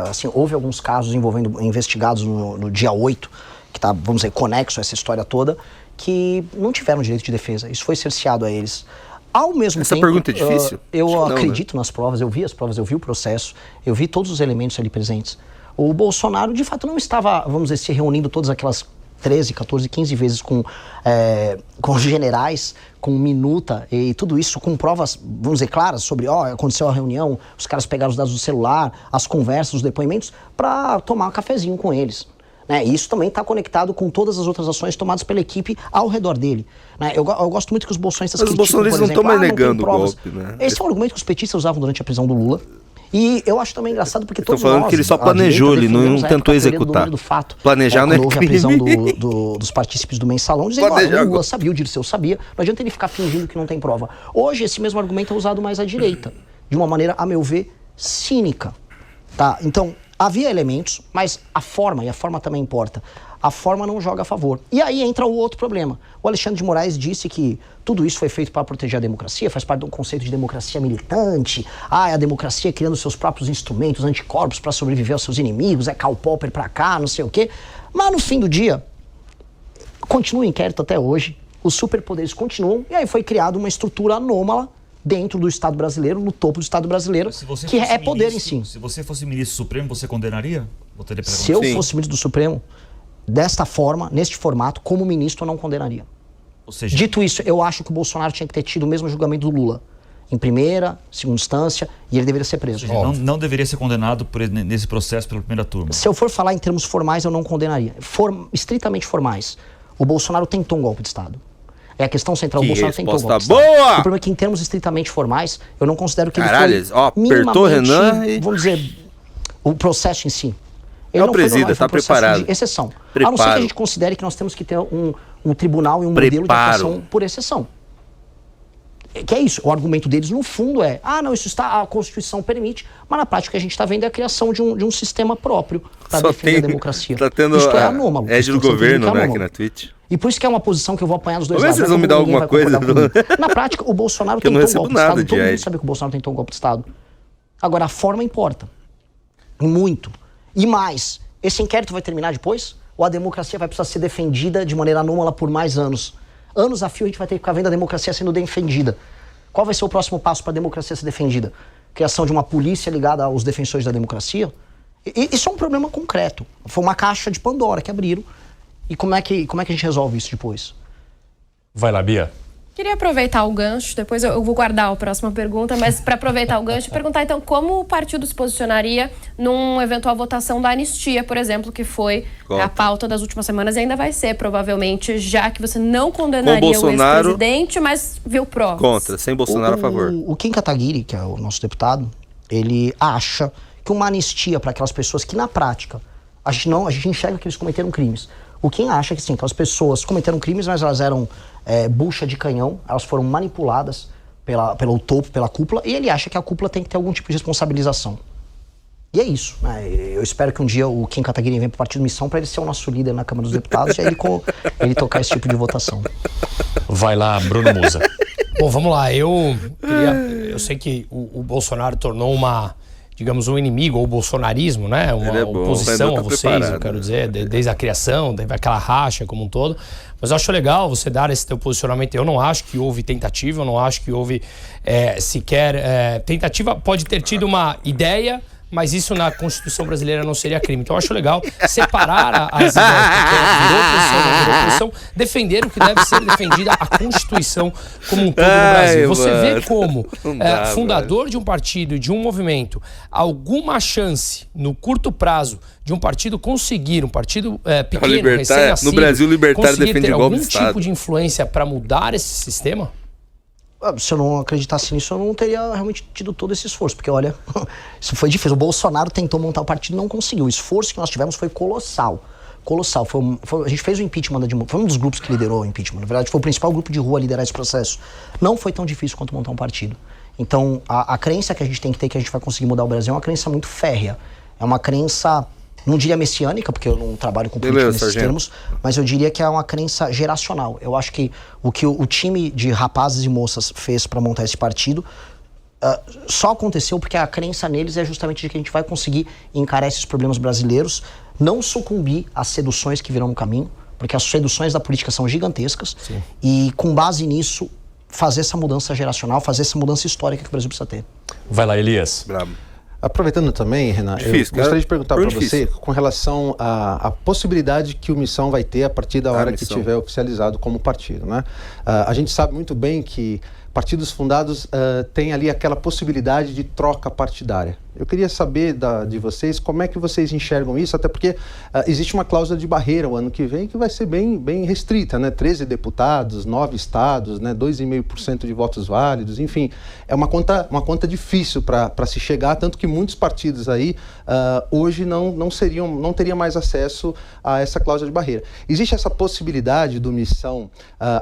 Assim, houve alguns casos envolvendo investigados no dia 8, que está, vamos dizer, conexo a essa história toda, que não tiveram direito de defesa. Isso foi cerceado a eles. Ao mesmo tempo... Essa pergunta é difícil? Eu acredito nas provas, eu vi as provas, eu vi o processo, eu vi todos os elementos ali presentes. O Bolsonaro, de fato, não estava, vamos dizer, se reunindo todas aquelas 13, 14, 15 vezes com generais, com minuta e tudo isso, com provas, vamos dizer, claras sobre, aconteceu a reunião, os caras pegaram os dados do celular, as conversas, os depoimentos, para tomar um cafezinho com eles. E isso também está conectado com todas as outras ações tomadas pela equipe ao redor dele. Eu gosto muito que os bolsonistas criticam, os bolsonistas não estão mais negando o golpe, né? Esse é um argumento que os petistas usavam durante a prisão do Lula. E eu acho também engraçado porque todos falando nós, que ele só planejou, ele não tentou executar. Planejar não é crime. A prisão dos partícipes do mensalão, dizendo que o Lula sabia, o Dirceu sabia, não adianta ele ficar fingindo que não tem prova. Hoje esse mesmo argumento é usado mais à direita, de uma maneira, a meu ver, cínica. Tá? Então, havia elementos, mas a forma também importa. A forma não joga a favor. E aí entra o outro problema. O Alexandre de Moraes disse que tudo isso foi feito para proteger a democracia, faz parte de um conceito de democracia militante. É a democracia criando seus próprios instrumentos, anticorpos para sobreviver aos seus inimigos, Karl Popper para cá, não sei o quê. Mas no fim do dia, continua o inquérito até hoje, os superpoderes continuam, e aí foi criada uma estrutura anômala dentro do Estado brasileiro, no topo do Estado brasileiro, que é poder em si. Se você fosse ministro supremo, você condenaria? Se eu fosse ministro do Supremo, desta forma, neste formato, como ministro, eu não condenaria. Ou seja, dito isso, eu acho que o Bolsonaro tinha que ter tido o mesmo julgamento do Lula, em primeira, segunda instância, e ele deveria ser preso. Não deveria ser condenado nesse processo pela primeira turma. Se eu for falar em termos formais, eu não condenaria. Estritamente formais. O Bolsonaro tentou um golpe de Estado. É a questão central. O Bolsonaro tentou um golpe de Estado. Boa! O problema é que, em termos estritamente formais, eu não considero que ele foi apertou Renan e... vamos dizer, o processo em si. Ele não presida, está preparado. De exceção. A não ser que a gente considere que nós temos que ter um tribunal e um modelo de atuação por exceção. Que é isso. O argumento deles, no fundo, não, isso está, a Constituição permite, mas na prática o que a gente está vendo é a criação de um sistema próprio para defender a democracia. Tá tendo isto é anômalo. É do governo, né, aqui na Twitch. E por isso que é uma posição que eu vou apanhar dos dois lados. Vocês vão me dar alguma coisa? Na prática, o Bolsonaro tentou um golpe de Estado. Todo mundo sabe que o Bolsonaro tentou um golpe de Estado. Agora, a forma importa. Muito. E mais, esse inquérito vai terminar depois? Ou a democracia vai precisar ser defendida de maneira anômala por mais anos? Anos a fio a gente vai ter que ficar vendo a democracia sendo defendida. Qual vai ser o próximo passo para a democracia ser defendida? Criação de uma polícia ligada aos defensores da democracia? Isso é um problema concreto. Foi uma caixa de Pandora que abriram. E como é que a gente resolve isso depois? Vai lá, Bia. Queria aproveitar o gancho, depois eu vou guardar a próxima pergunta, mas para aproveitar o gancho, perguntar então como o partido se posicionaria numa eventual votação da anistia, por exemplo, que foi a pauta das últimas semanas e ainda vai ser, provavelmente, já que você não condenaria o ex-presidente, mas viu provas. Contra, sem Bolsonaro a favor. O Kim Kataguiri, que é o nosso deputado, ele acha que uma anistia para aquelas pessoas que, na prática, a gente enxerga que eles cometeram crimes. O Kim acha que sim, aquelas pessoas cometeram crimes, mas elas eram bucha de canhão, elas foram manipuladas pelo topo, pela cúpula, e ele acha que a cúpula tem que ter algum tipo de responsabilização. E é isso. Eu espero que um dia o Kim Kataguiri venha para o Partido Missão para ele ser o nosso líder na Câmara dos Deputados e aí ele tocar esse tipo de votação. Vai lá, Bruno Musa. Bom, vamos lá. Eu sei que o Bolsonaro tornou digamos, um inimigo, ou o bolsonarismo, né? Uma oposição a vocês, eu quero dizer, desde a criação, teve aquela racha como um todo. Mas eu acho legal você dar esse teu posicionamento. Eu não acho que houve tentativa, eu não acho que houve sequer... tentativa pode ter tido uma ideia, mas isso na Constituição brasileira não seria crime. Então eu acho legal separar as ideias, virou posição, defender o que deve ser defendida, a Constituição como um todo no Brasil. Você vê como fundador de um partido e de um movimento, alguma chance no curto prazo de um partido conseguir, um partido pequeno, recém-nascido, no Brasil, o libertário defende golpe de Estado, algum tipo de influência para mudar esse sistema? Se eu não acreditasse nisso, eu não teria realmente tido todo esse esforço, porque olha, isso foi difícil. O Bolsonaro tentou montar o partido e não conseguiu. O esforço que nós tivemos foi colossal. Colossal. A gente fez o impeachment da Dilma, foi um dos grupos que liderou o impeachment. Na verdade, foi o principal grupo de rua a liderar esse processo. Não foi tão difícil quanto montar um partido. Então, a crença que a gente tem que ter que a gente vai conseguir mudar o Brasil é uma crença muito férrea. É uma crença, não diria messiânica, porque eu não trabalho com política nesses termos, mas eu diria que é uma crença geracional. Eu acho que o time de rapazes e moças fez para montar esse partido só aconteceu porque a crença neles é justamente de que a gente vai conseguir encarar esses problemas brasileiros, não sucumbir às seduções que virão no caminho, porque as seduções da política são gigantescas. Sim. E com base nisso, fazer essa mudança geracional, fazer essa mudança histórica que o Brasil precisa ter. Vai lá, Elias. Bravo. Aproveitando também, Renan, eu gostaria de perguntar para você com relação à possibilidade que o Missão vai ter a partir da hora que tiver oficializado como partido, né? A gente sabe muito bem que partidos fundados têm ali aquela possibilidade de troca partidária. Eu queria saber de vocês como é que vocês enxergam isso, até porque existe uma cláusula de barreira o ano que vem que vai ser bem restrita, né? 13 deputados, 9 estados, né? 2,5% de votos válidos, enfim. É uma conta difícil para se chegar, tanto que muitos partidos aí hoje não teriam mais acesso a essa cláusula de barreira. Existe essa possibilidade do Missão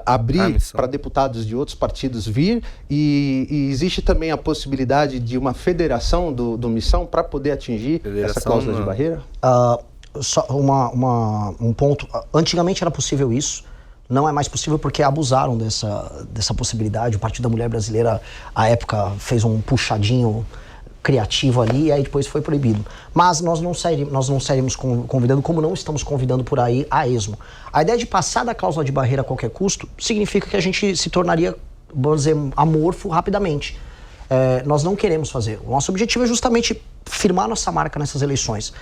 abrir para deputados de outros partidos vir e existe também a possibilidade de uma federação do Missão para poder atingir essa cláusula de barreira? Só um ponto. Antigamente era possível isso, não é mais possível porque abusaram dessa possibilidade. O Partido da Mulher Brasileira, à época, fez um puxadinho criativo ali e aí depois foi proibido. Mas nós não saímos convidando, como não estamos convidando por aí a esmo. A ideia de passar da cláusula de barreira a qualquer custo significa que a gente se tornaria, vamos dizer, amorfo rapidamente. Nós não queremos fazer. O nosso objetivo é justamente firmar nossa marca nessas eleições.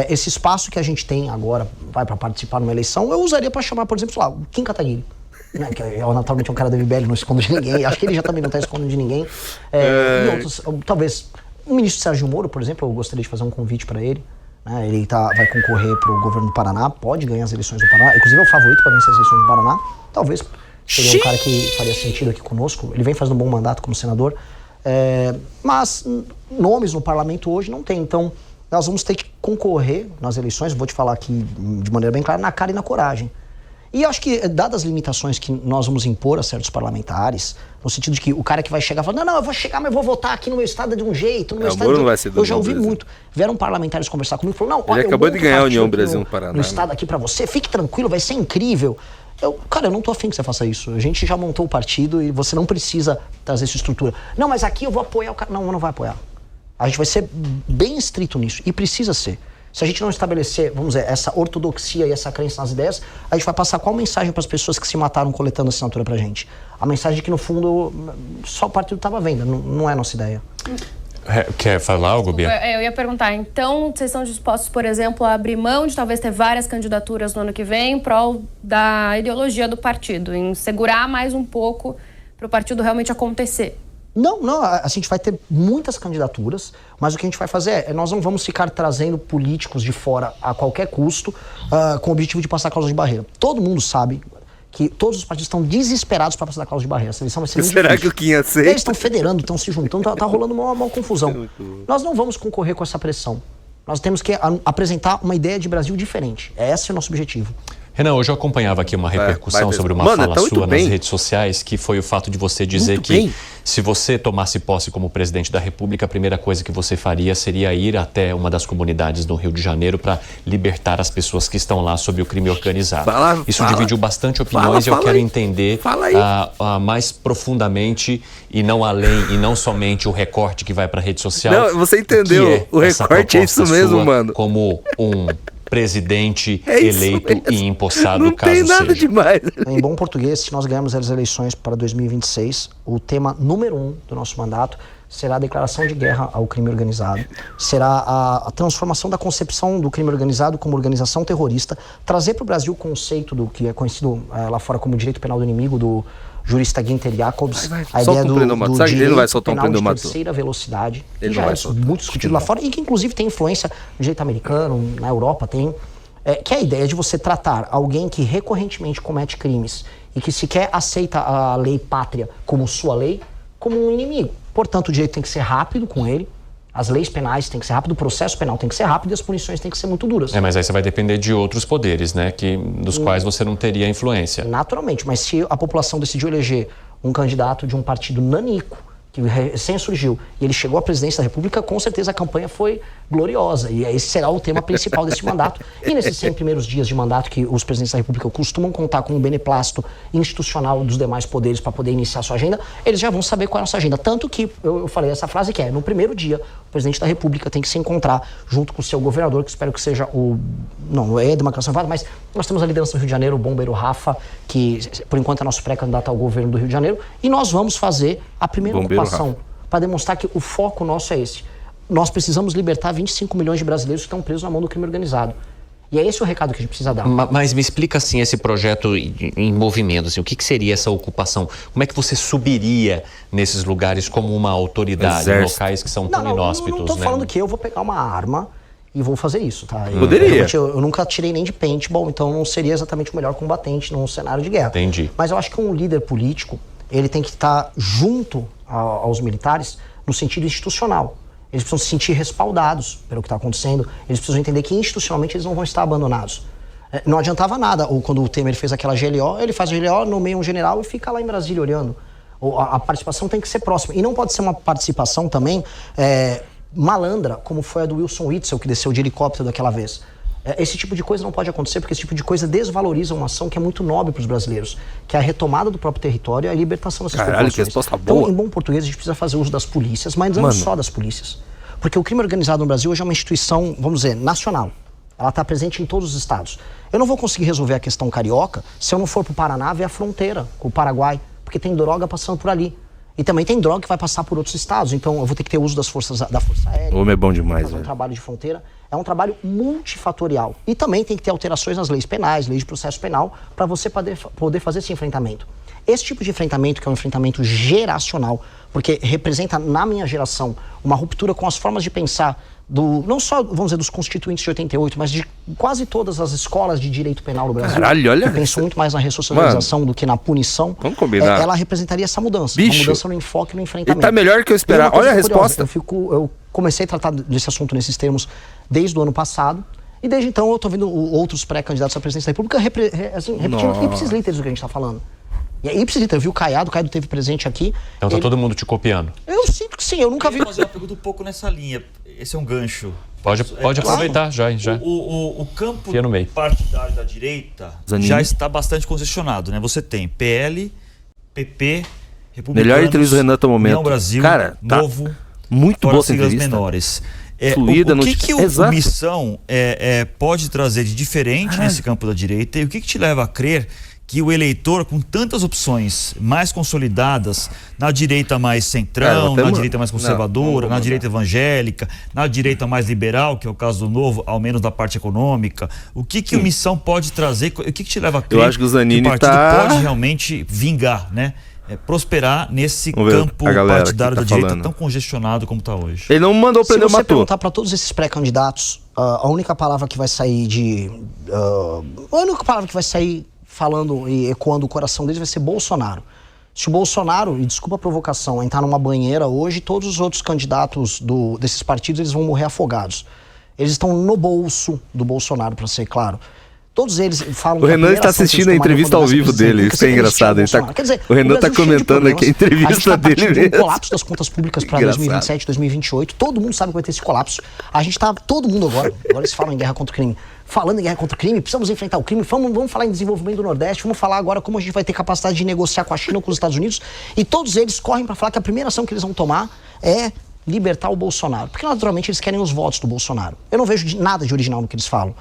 Esse espaço que a gente tem agora, vai para participar numa eleição, eu usaria para chamar, por exemplo, o Kim Kataguiri, né, que naturalmente é um cara da MBL, não esconde de ninguém. Acho que ele já também não está escondendo de ninguém. E outros, talvez, o ministro Sérgio Moro, por exemplo, eu gostaria de fazer um convite para ele. Né, ele vai concorrer para o governo do Paraná, pode ganhar as eleições do Paraná. Inclusive é o favorito para vencer as eleições do Paraná. Talvez seria um cara que faria sentido aqui conosco. Ele vem fazendo um bom mandato como senador. Mas nomes no parlamento hoje não tem, então nós vamos ter que concorrer nas eleições, vou te falar aqui de maneira bem clara, na cara e na coragem. E acho que, dadas as limitações que nós vamos impor a certos parlamentares, no sentido de que o cara que vai chegar fala, não, eu vou chegar, mas vou votar aqui no meu estado de um jeito, no meu estado não vai ser do eu já ouvi muito. Vieram parlamentares conversar comigo e falaram, não, ele acabou de ganhar a União Brasil no Paraná. No estado aqui pra você, fique tranquilo, vai ser incrível. Cara, eu não tô afim que você faça isso. A gente já montou o partido e você não precisa trazer essa estrutura. Não, mas aqui eu vou apoiar o cara. Não vai apoiar. A gente vai ser bem estrito nisso. E precisa ser. Se a gente não estabelecer, vamos dizer, essa ortodoxia e essa crença nas ideias, a gente vai passar qual mensagem para as pessoas que se mataram coletando assinatura pra gente? A mensagem de que, no fundo, só o partido estava vendo. Não é a nossa ideia. Quer falar algo, Bia? Eu ia perguntar, então vocês estão dispostos, por exemplo, a abrir mão de talvez ter várias candidaturas no ano que vem em prol da ideologia do partido, em segurar mais um pouco para o partido realmente acontecer? Não, a gente vai ter muitas candidaturas, mas o que a gente vai fazer nós não vamos ficar trazendo políticos de fora a qualquer custo com o objetivo de passar a cláusula de barreira. Todo mundo sabe que todos os partidos estão desesperados para passar da cláusula de barreira. Essa eleição vai ser muito Será difícil. que o Kim aceita? Eles estão federando, estão se juntando, tá rolando uma confusão. Nós não vamos concorrer com essa pressão. Nós temos que apresentar uma ideia de Brasil diferente. Esse é o nosso objetivo. Renan, hoje eu acompanhava aqui uma repercussão sobre uma fala sua nas redes sociais, que foi o fato de você dizer que se você tomasse posse como presidente da República, a primeira coisa que você faria seria ir até uma das comunidades do Rio de Janeiro para libertar as pessoas que estão lá sob o crime organizado. Isso dividiu bastante opiniões e eu quero entender mais profundamente e não além, e não somente o recorte que vai para a rede social. Não, você entendeu, o recorte é isso mesmo, mano. Como um presidente eleito e empossado, não caso tem nada seja. Demais. Em bom português, se nós ganharmos as eleições para 2026, o tema número 1 do nosso mandato será a declaração de guerra ao crime organizado, será a transformação da concepção do crime organizado como organização terrorista, trazer para o Brasil o conceito do que é conhecido lá fora como direito penal do inimigo, do jurista Günther Jacobs, a ideia do direito ele vai soltar penal de terceira velocidade, ele que já é muito discutido lá fora e que inclusive tem influência no direito americano, na Europa tem, que é a ideia de você tratar alguém que recorrentemente comete crimes e que sequer aceita a lei pátria como sua lei, como um inimigo. Portanto, o direito tem que ser rápido com ele, as leis penais têm que ser rápido, o processo penal tem que ser rápido e as punições têm que ser muito duras. Mas aí você vai depender de outros poderes, né, dos quais você não teria influência. Naturalmente, mas se a população decidiu eleger um candidato de um partido nanico, que recém surgiu, e ele chegou à presidência da República, com certeza a campanha foi gloriosa. E esse será o tema principal desse mandato. E nesses 100 primeiros dias de mandato que os presidentes da República costumam contar com o beneplácito institucional dos demais poderes para poder iniciar sua agenda, eles já vão saber qual é a nossa agenda. Tanto que eu falei essa frase que é, no primeiro dia, o presidente da República tem que se encontrar junto com o seu governador, que espero que seja não é a demarcação privada, mas nós temos a liderança do Rio de Janeiro, o bombeiro Rafa, que por enquanto é nosso pré-candidato ao governo do Rio de Janeiro, e nós vamos fazer a primeira ocupação para demonstrar que o foco nosso é esse. Nós precisamos libertar 25 milhões de brasileiros que estão presos na mão do crime organizado. E é esse o recado que a gente precisa dar. Mas me explica assim esse projeto em movimento, assim, o que seria essa ocupação? Como é que você subiria nesses lugares como uma autoridade, em locais que são tão inóspitos? Não estou falando que eu vou pegar uma arma e vou fazer isso, tá? Poderia. Eu nunca tirei nem de paintball, então não seria exatamente o melhor combatente num cenário de guerra. Entendi. Mas eu acho que um líder político, ele tem que estar junto aos militares no sentido institucional. Eles precisam se sentir respaldados pelo que está acontecendo. Eles precisam entender que institucionalmente eles não vão estar abandonados. Não adiantava nada. Ou quando o Temer fez aquela GLO, ele faz a GLO, nomeia um general e fica lá em Brasília olhando. A participação tem que ser próxima. E não pode ser uma participação também malandra, como foi a do Wilson Witzel, que desceu de helicóptero daquela vez. Esse tipo de coisa não pode acontecer, porque esse tipo de coisa desvaloriza uma ação que é muito nobre para os brasileiros, que é a retomada do próprio território e a libertação dessas populações. Que resposta boa. Então, em bom português, a gente precisa fazer uso das polícias, mas não só das polícias. Porque o crime organizado no Brasil hoje é uma instituição, vamos dizer, nacional. Ela está presente em todos os estados. Eu não vou conseguir resolver a questão carioca se eu não for para o Paraná ver a fronteira com o Paraguai, porque tem droga passando por ali. E também tem droga que vai passar por outros estados, então eu vou ter que ter uso da Força Aérea. O homem é bom demais, fazer um trabalho de fronteira. É um trabalho multifatorial. E também tem que ter alterações nas leis penais, leis de processo penal, para você poder fazer esse enfrentamento. Esse tipo de enfrentamento, que é um enfrentamento geracional, porque representa, na minha geração, uma ruptura com as formas de pensar não só, vamos dizer, dos constituintes de 88, mas de quase todas as escolas de direito penal no Brasil. Caralho, olha. Que pensam muito mais na ressocialização do que na punição. Vamos combinar. Ela representaria essa mudança. Bicho, uma mudança no enfoque e no enfrentamento. E tá melhor que eu esperar. Olha a resposta. Eu comecei a tratar desse assunto nesses termos desde o ano passado. E desde então eu tô vendo outros pré-candidatos à presidência da República repetindo ipsis literis do que a gente tá falando. E a ipsis literis, viu o Caiado teve presente aqui. Então tá todo mundo te copiando? Eu sinto que sim, eu nunca vi. Eu vou fazer uma pergunta um pouco nessa linha. Esse é um gancho. Pode aproveitar, já. O campo partidário da direita já está bastante congestionado, né? Você tem PL, PP, Republicanos, melhor entrevista do Renan até o momento. União Brasil, cara, tá Novo, muito boa essa siglas entrevista. menores. Fluida, o que o Missão pode trazer de diferente nesse campo da direita e o que te leva a crer que o eleitor, com tantas opções mais consolidadas, na direita mais centrão, na direita mais conservadora, na direita evangélica, na direita mais liberal, que é o caso do Novo, ao menos da parte econômica, o que o Missão pode trazer, o que te leva a crer eu acho que o Zanini partido pode realmente vingar, né? Prosperar nesse campo partidário da direita tão congestionado como está hoje. Ele não mandou prender o Matu. Se você perguntar para todos esses pré-candidatos, a única palavra que vai sair falando e ecoando o coração deles vai ser Bolsonaro. Se o Bolsonaro, e desculpa a provocação, entrar numa banheira hoje, todos os outros candidatos desses partidos eles vão morrer afogados. Eles estão no bolso do Bolsonaro, para ser claro. Todos eles falam... O Renan está assistindo a entrevista ao vivo dele, isso é engraçado. O Renan está comentando aqui a entrevista dele mesmo. Um colapso das contas públicas para 2027, 2028. Todo mundo sabe que vai ter esse colapso. A gente tá, todo mundo agora eles falam em guerra contra o crime. Falando em guerra contra o crime, precisamos enfrentar o crime, vamos falar em desenvolvimento do Nordeste, vamos falar agora como a gente vai ter capacidade de negociar com a China ou com os Estados Unidos. E todos eles correm para falar que a primeira ação que eles vão tomar é libertar o Bolsonaro. Porque, naturalmente, eles querem os votos do Bolsonaro. Eu não vejo nada de original no que eles falam.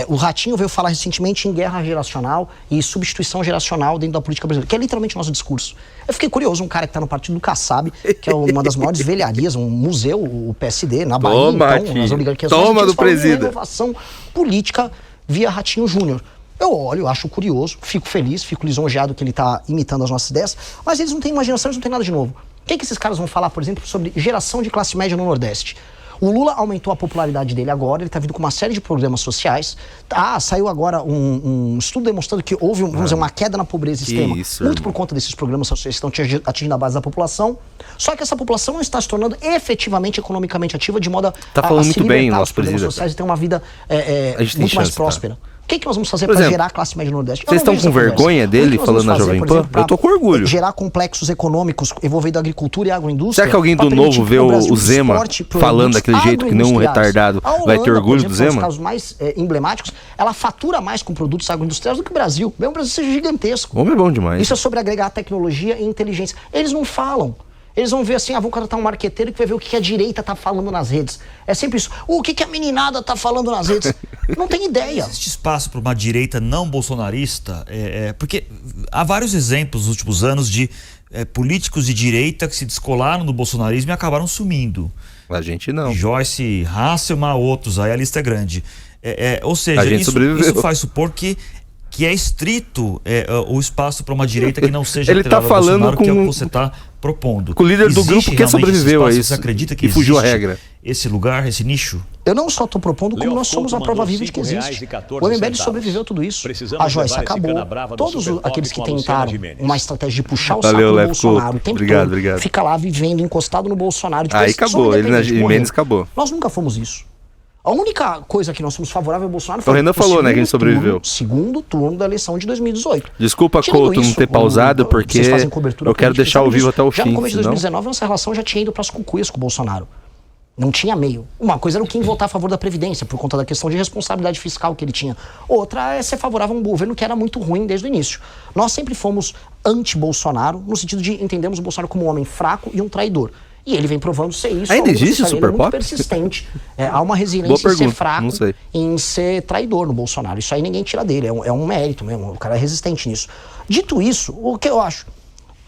O Ratinho veio falar recentemente em guerra geracional e substituição geracional dentro da política brasileira, que é literalmente o nosso discurso. Eu fiquei curioso, um cara que está no partido do Kassab, que é uma das maiores velharias, um museu, o PSD, na Bahia, nas oligarquias Toma do presídio. Inovação política via Ratinho Júnior. Eu olho, acho curioso, fico feliz, fico lisonjeado que ele está imitando as nossas ideias, mas eles não têm imaginação, eles não têm nada de novo. O que esses caras vão falar, por exemplo, sobre geração de classe média no Nordeste? O Lula aumentou a popularidade dele agora, ele está vindo com uma série de programas sociais. Saiu agora um estudo demonstrando que houve vamos dizer, uma queda na pobreza extrema. Muito por conta desses programas sociais que estão atingindo a base da população. Só que essa população não está se tornando efetivamente economicamente ativa de modo a falando muito bem, nosso presidente, sociais e ter uma vida muito mais próspera. O que nós vamos fazer para gerar a classe média no Nordeste? Vocês estão com vergonha dele falando na Jovem Pan? Eu tô com orgulho. Gerar complexos econômicos envolvendo a agricultura e a agroindústria. Será que alguém do Novo vê o Zema falando daquele jeito que nem um retardado vai ter orgulho do Zema? Os casos mais emblemáticos, ela fatura mais com produtos agroindustriais do que o Brasil. Mesmo o Brasil seja gigantesco. Como é bom demais. Isso é sobre agregar tecnologia e inteligência. Eles não falam. Eles vão ver assim, vão contratar um marqueteiro que vai ver o que a direita tá falando nas redes. É sempre isso. O que a meninada tá falando nas redes? Não tem ideia. Existe espaço para uma direita não bolsonarista? Porque há vários exemplos nos últimos anos de políticos de direita que se descolaram do bolsonarismo e acabaram sumindo. A gente não. Joyce Hasselman, outros, aí a lista é grande. Ou seja, isso faz supor que é estrito o espaço para uma direita que não seja ele tá falando com que é o que você está propondo. Com o líder do grupo que sobreviveu a isso. Você acredita que fugiu a regra? Esse lugar, esse nicho? Eu não só estou propondo, como nós somos a prova viva de que existe. O MBL sobreviveu tudo isso. A Joyce acabou. Todos aqueles que tentaram uma estratégia de puxar o saco do Bolsonaro o tempo todo, fica lá vivendo, encostado no Bolsonaro. Aí acabou, ele na Jimenez acabou. Nós nunca fomos isso. A única coisa que nós somos favoráveis ao Bolsonaro foi o Renan falou, né, que a gente sobreviveu. Segundo turno da eleição de 2018. Desculpa, Couto, não ter pausado, porque eu quero deixar ao vivo até o fim. Já no começo de 2019, nossa relação já tinha ido para as cucuias com o Bolsonaro. Não tinha meio. Uma coisa era o Kim votar a favor da Previdência, por conta da questão de responsabilidade fiscal que ele tinha. Outra é ser favorável a um governo que era muito ruim desde o início. Nós sempre fomos anti-Bolsonaro, no sentido de entendermos o Bolsonaro como um homem fraco e um traidor. E ele vem provando ser isso. Ainda existe o Super Pop? Muito persistente. Há uma resiliência em ser fraco, em ser traidor no Bolsonaro. Isso aí ninguém tira dele. É um mérito mesmo. O cara é resistente nisso. Dito isso, o que eu acho?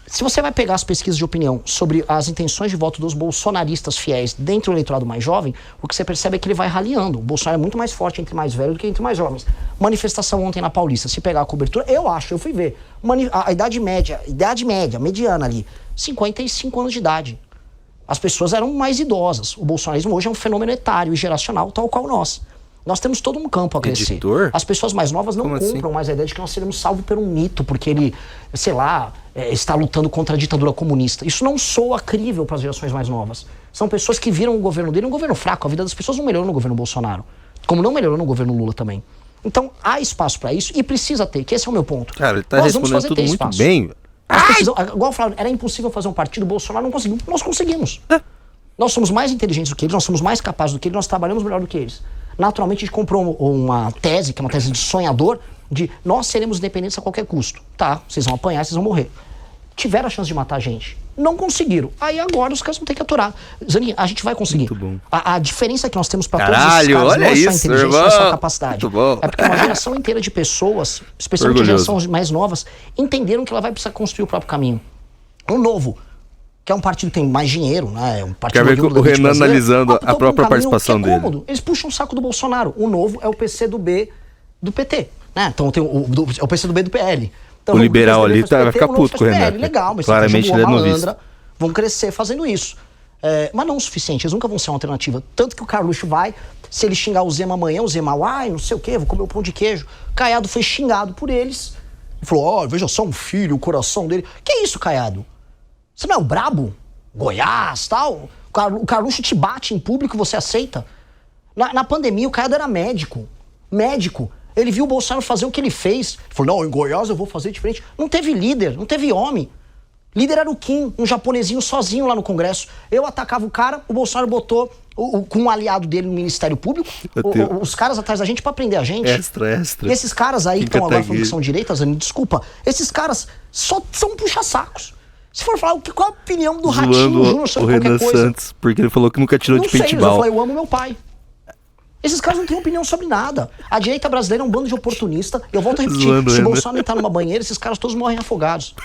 Se você vai pegar as pesquisas de opinião sobre as intenções de voto dos bolsonaristas fiéis dentro do eleitorado mais jovem, o que você percebe é que ele vai raliando. O Bolsonaro é muito mais forte entre mais velhos do que entre mais jovens. Manifestação ontem na Paulista, se pegar a cobertura, eu fui ver. A idade média, mediana ali, 55 anos de idade. As pessoas eram mais idosas. O bolsonarismo hoje é um fenômeno etário e geracional, tal qual nós. Nós temos todo um campo a crescer. As pessoas mais novas não compram mais a ideia de que nós seremos salvos por um mito, porque ele, está lutando contra a ditadura comunista. Isso não soa crível para as gerações mais novas. São pessoas que viram o governo dele um governo fraco. A vida das pessoas não melhorou no governo Bolsonaro, como não melhorou no governo Lula também. Então, há espaço para isso e precisa ter, que esse é o meu ponto. Cara, ele tá respondendo tudo muito bem. Igual eu falava, era impossível fazer um partido, o Bolsonaro não conseguiu. Nós conseguimos. Nós somos mais inteligentes do que eles, nós somos mais capazes do que eles, nós trabalhamos melhor do que eles. Naturalmente, a gente comprou uma tese, que é uma tese de sonhador, de nós seremos independentes a qualquer custo. Tá, vocês vão apanhar, vocês vão morrer. Tiveram a chance de matar a gente. Não conseguiram. Aí agora os caras vão ter que aturar. Zanin, a gente vai conseguir. Muito bom. A diferença que nós temos para todos esses caras não é só a inteligência, não é só a capacidade. É porque uma geração inteira de pessoas, especialmente gerações mais novas, entenderam que ela vai precisar construir o próprio caminho. Um Novo, que é um partido que tem mais dinheiro, né? Um partido. Quer ver o Renan analisando a própria participação dele. Eles puxam o saco do Bolsonaro. O Novo é o PCdoB do PT, né? Então tem é o PCdoB do PL. Então, o liberal ali vai ficar puto com o Renan. Legal, mas claramente ele é noviço. Vão crescer fazendo isso. Mas não o suficiente, eles nunca vão ser uma alternativa. Tanto que o Carluxo vai, se ele xingar o Zema amanhã, o Zema, não sei o quê, vou comer o pão de queijo. Caiado foi xingado por eles. E falou, veja só um filho, o coração dele. Que isso, Caiado? Você não é o brabo? Goiás, tal? O Carluxo te bate em público, você aceita? Na pandemia, o Caiado era médico. Ele viu o Bolsonaro fazer o que ele fez. Ele falou, não, em Goiás eu vou fazer diferente. Não teve líder, não teve homem. Líder era o Kim, um japonesinho sozinho lá no Congresso. Eu atacava o cara, o Bolsonaro botou com um aliado dele no Ministério Público, os caras atrás da gente pra prender a gente. Extra. E esses caras aí que estão agora falando que são direitas, desculpa, esses caras só são puxa-sacos. Se for falar, qual a opinião do Ratinho Júnior sobre qualquer coisa? Santos, porque ele falou que nunca tirou de paintball. Eu falei, eu amo meu pai. Esses caras não têm opinião sobre nada. A direita brasileira é um bando de oportunista. Eu volto a repetir, se o Bolsonaro entrar numa banheira, esses caras todos morrem afogados.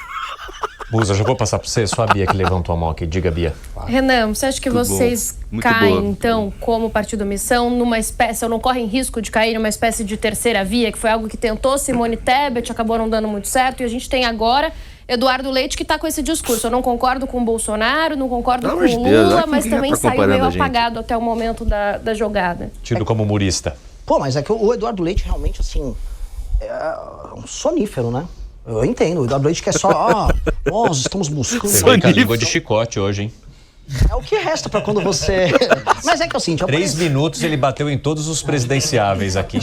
Busa, já vou passar para você, só a Bia que levantou a mão aqui. Diga, Bia. Renan, você acha que vocês caem, então, como Partido Missão, numa espécie, ou não correm risco de cair numa espécie de terceira via, que foi algo que tentou Simone Tebet, acabou não dando muito certo, e a gente tem agora Eduardo Leite que está com esse discurso. Eu não concordo com o Bolsonaro, não concordo com o Lula, mas também saiu meio apagado até o momento da jogada. Tido como humorista. Pô, mas é que o Eduardo Leite realmente, assim, é um sonífero, né? Eu entendo, o Eduardo Leite quer só, nós estamos buscando... Você veio com a língua de chicote hoje, hein? É o que resta pra quando você... Mas é que é o seguinte... 3 minutos ele bateu em todos os presidenciáveis aqui.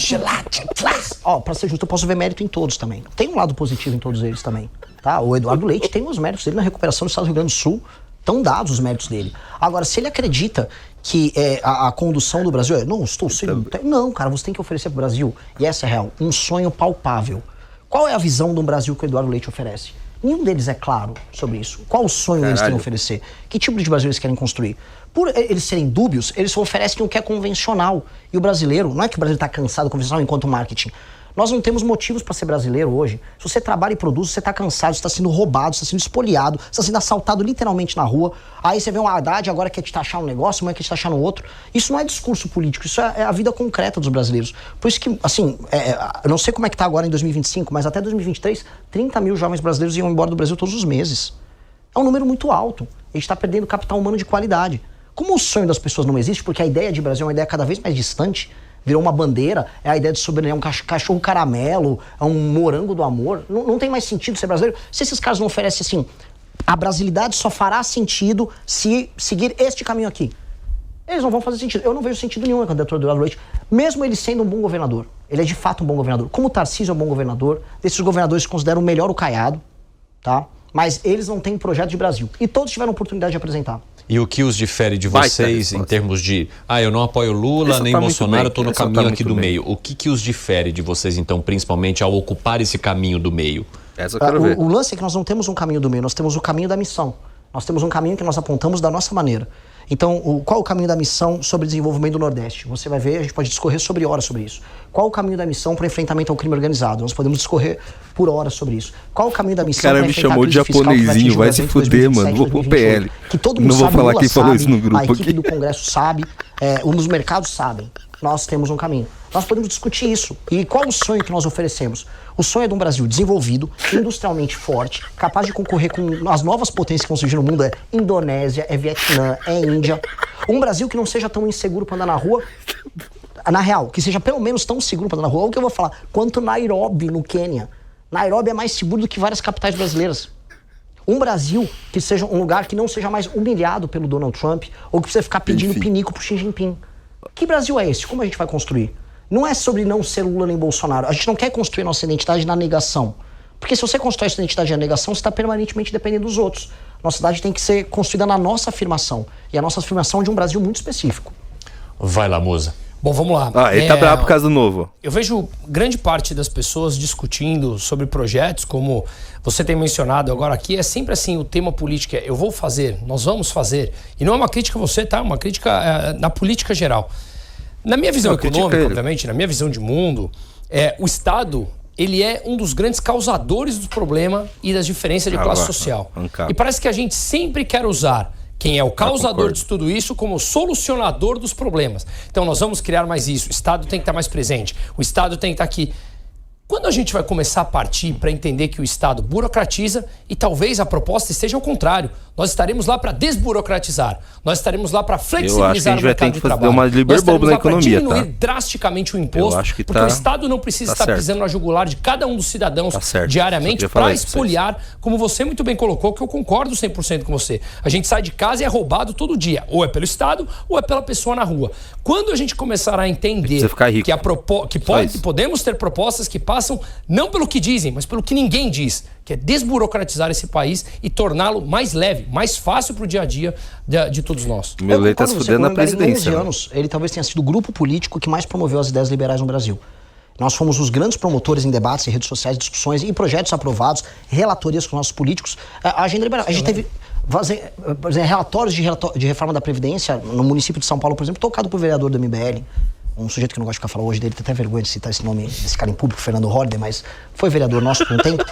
Ó, pra ser justo, eu posso ver mérito em todos também. Tem um lado positivo em todos eles também, tá? O Eduardo Leite tem os méritos dele na recuperação do estado do Rio Grande do Sul. Estão dados os méritos dele. Agora, se ele acredita que a condução do Brasil... Não, estou sendo... Não, cara, você tem que oferecer pro Brasil, e essa é real, um sonho palpável. Qual é a visão do Brasil que o Eduardo Leite oferece? Nenhum deles é claro sobre isso. Qual o sonho eles têm a oferecer? Que tipo de Brasil eles querem construir? Por eles serem dúbios, eles só oferecem o que é convencional. E o brasileiro, não é que o Brasil está cansado do convencional enquanto marketing. Nós não temos motivos para ser brasileiro hoje. Se você trabalha e produz, você está cansado, você está sendo roubado, você está sendo espoliado, você está sendo assaltado literalmente na rua. Aí você vê um Haddad agora quer te taxar um negócio, amanhã quer te taxar no outro. Isso não é discurso político, isso é a vida concreta dos brasileiros. Por isso que, assim, eu não sei como é que está agora em 2025, mas até 2023, 30 mil jovens brasileiros iam embora do Brasil todos os meses. É um número muito alto. A gente está perdendo capital humano de qualidade. Como o sonho das pessoas não existe, porque a ideia de Brasil é uma ideia cada vez mais distante, virou uma bandeira, é a ideia de soberania, um cachorro caramelo, é um morango do amor. Não tem mais sentido ser brasileiro. Se esses caras não oferecem assim, a brasilidade só fará sentido se seguir este caminho aqui. Eles não vão fazer sentido. Eu não vejo sentido nenhum na candidatura do Eduardo Leite, mesmo ele sendo um bom governador. Ele é de fato um bom governador. Como o Tarcísio é um bom governador, desses governadores que consideram melhor o Caiado, tá? Mas eles não têm projeto de Brasil. E todos tiveram oportunidade de apresentar. E o que os difere de vocês em termos de... eu não apoio Lula, nem Bolsonaro, eu estou no caminho aqui do meio. O que os difere de vocês, então, principalmente ao ocupar esse caminho do meio? Essa eu quero ver. O lance é que nós não temos um caminho do meio, nós temos o caminho da missão. Nós temos um caminho que nós apontamos da nossa maneira. Então, qual o caminho da missão sobre desenvolvimento do Nordeste? Você vai ver, a gente pode discorrer sobre horas sobre isso. Qual o caminho da missão para o enfrentamento ao crime organizado? Nós podemos discorrer por horas sobre isso. Qual o caminho da missão para enfrentar a crise fiscal? O cara me chamou de japonesinho, vai se fuder, mano. Vou pro PL. Que todo mundo não sabe, vou falar quem falou isso no grupo a equipe aqui. do Congresso sabe, os mercados sabem. Nós temos um caminho. Nós podemos discutir isso. E qual o sonho que nós oferecemos? O sonho é de um Brasil desenvolvido, industrialmente forte, capaz de concorrer com as novas potências que vão surgir no mundo. É Indonésia, é Vietnã, é Índia. Um Brasil que não seja tão inseguro para andar na rua. Na real, que seja pelo menos tão seguro para andar na rua. Olha o que eu vou falar. Quanto Nairobi, no Quênia. Nairobi é mais seguro do que várias capitais brasileiras. Um Brasil que seja um lugar que não seja mais humilhado pelo Donald Trump ou que precisa ficar pedindo pinico pro Xi Jinping. Que Brasil é esse? Como a gente vai construir? Não é sobre não ser Lula nem Bolsonaro. A gente não quer construir nossa identidade na negação. Porque se você constrói essa identidade na negação, você está permanentemente dependendo dos outros. Nossa cidade tem que ser construída na nossa afirmação. E a nossa afirmação é de um Brasil muito específico. Vai lá, Musa. Bom, vamos lá. Ele tá bravo por causa do novo. Eu vejo grande parte das pessoas discutindo sobre projetos, como você tem mencionado agora aqui, é sempre assim, o tema político é eu vou fazer, nós vamos fazer. E não é uma crítica a você, tá? É uma crítica na política geral. Na minha visão econômica, obviamente, na minha visão de mundo, o Estado, ele é um dos grandes causadores do problema e das diferenças de classe social. E parece que a gente sempre quer usar quem é o causador de tudo isso como solucionador dos problemas. Então nós vamos criar mais isso, o Estado tem que estar mais presente, o Estado tem que estar aqui. Quando a gente vai começar a partir para entender que o Estado burocratiza e talvez a proposta esteja ao contrário, nós estaremos lá para desburocratizar, nós estaremos lá para flexibilizar o mercado de trabalho, nós estaremos lá para diminuir drasticamente o imposto, porque o Estado não precisa estar pisando na jugular de cada um dos cidadãos diariamente para espoliar, como você muito bem colocou, que eu concordo 100% com você. A gente sai de casa e é roubado todo dia, ou é pelo Estado ou é pela pessoa na rua. Quando a gente começar a entender que podemos ter propostas que passam não pelo que dizem, mas pelo que ninguém diz, que é desburocratizar esse país e torná-lo mais leve, mais fácil para o dia a dia de todos nós. Meu leite está se fudendo na presidência. Em 11 anos, ele talvez tenha sido o grupo político que mais promoveu as ideias liberais no Brasil. Nós fomos os grandes promotores em debates, em redes sociais, discussões e projetos aprovados, relatorias com nossos políticos. A agenda liberal. A gente teve por exemplo, relatórios de reforma da Previdência no município de São Paulo, por exemplo, tocado por vereador do MBL. Um sujeito que eu não gosto de ficar falando hoje dele, tem até vergonha de citar esse nome, desse cara em público, Fernando Holliday, mas foi vereador nosso por um tempo.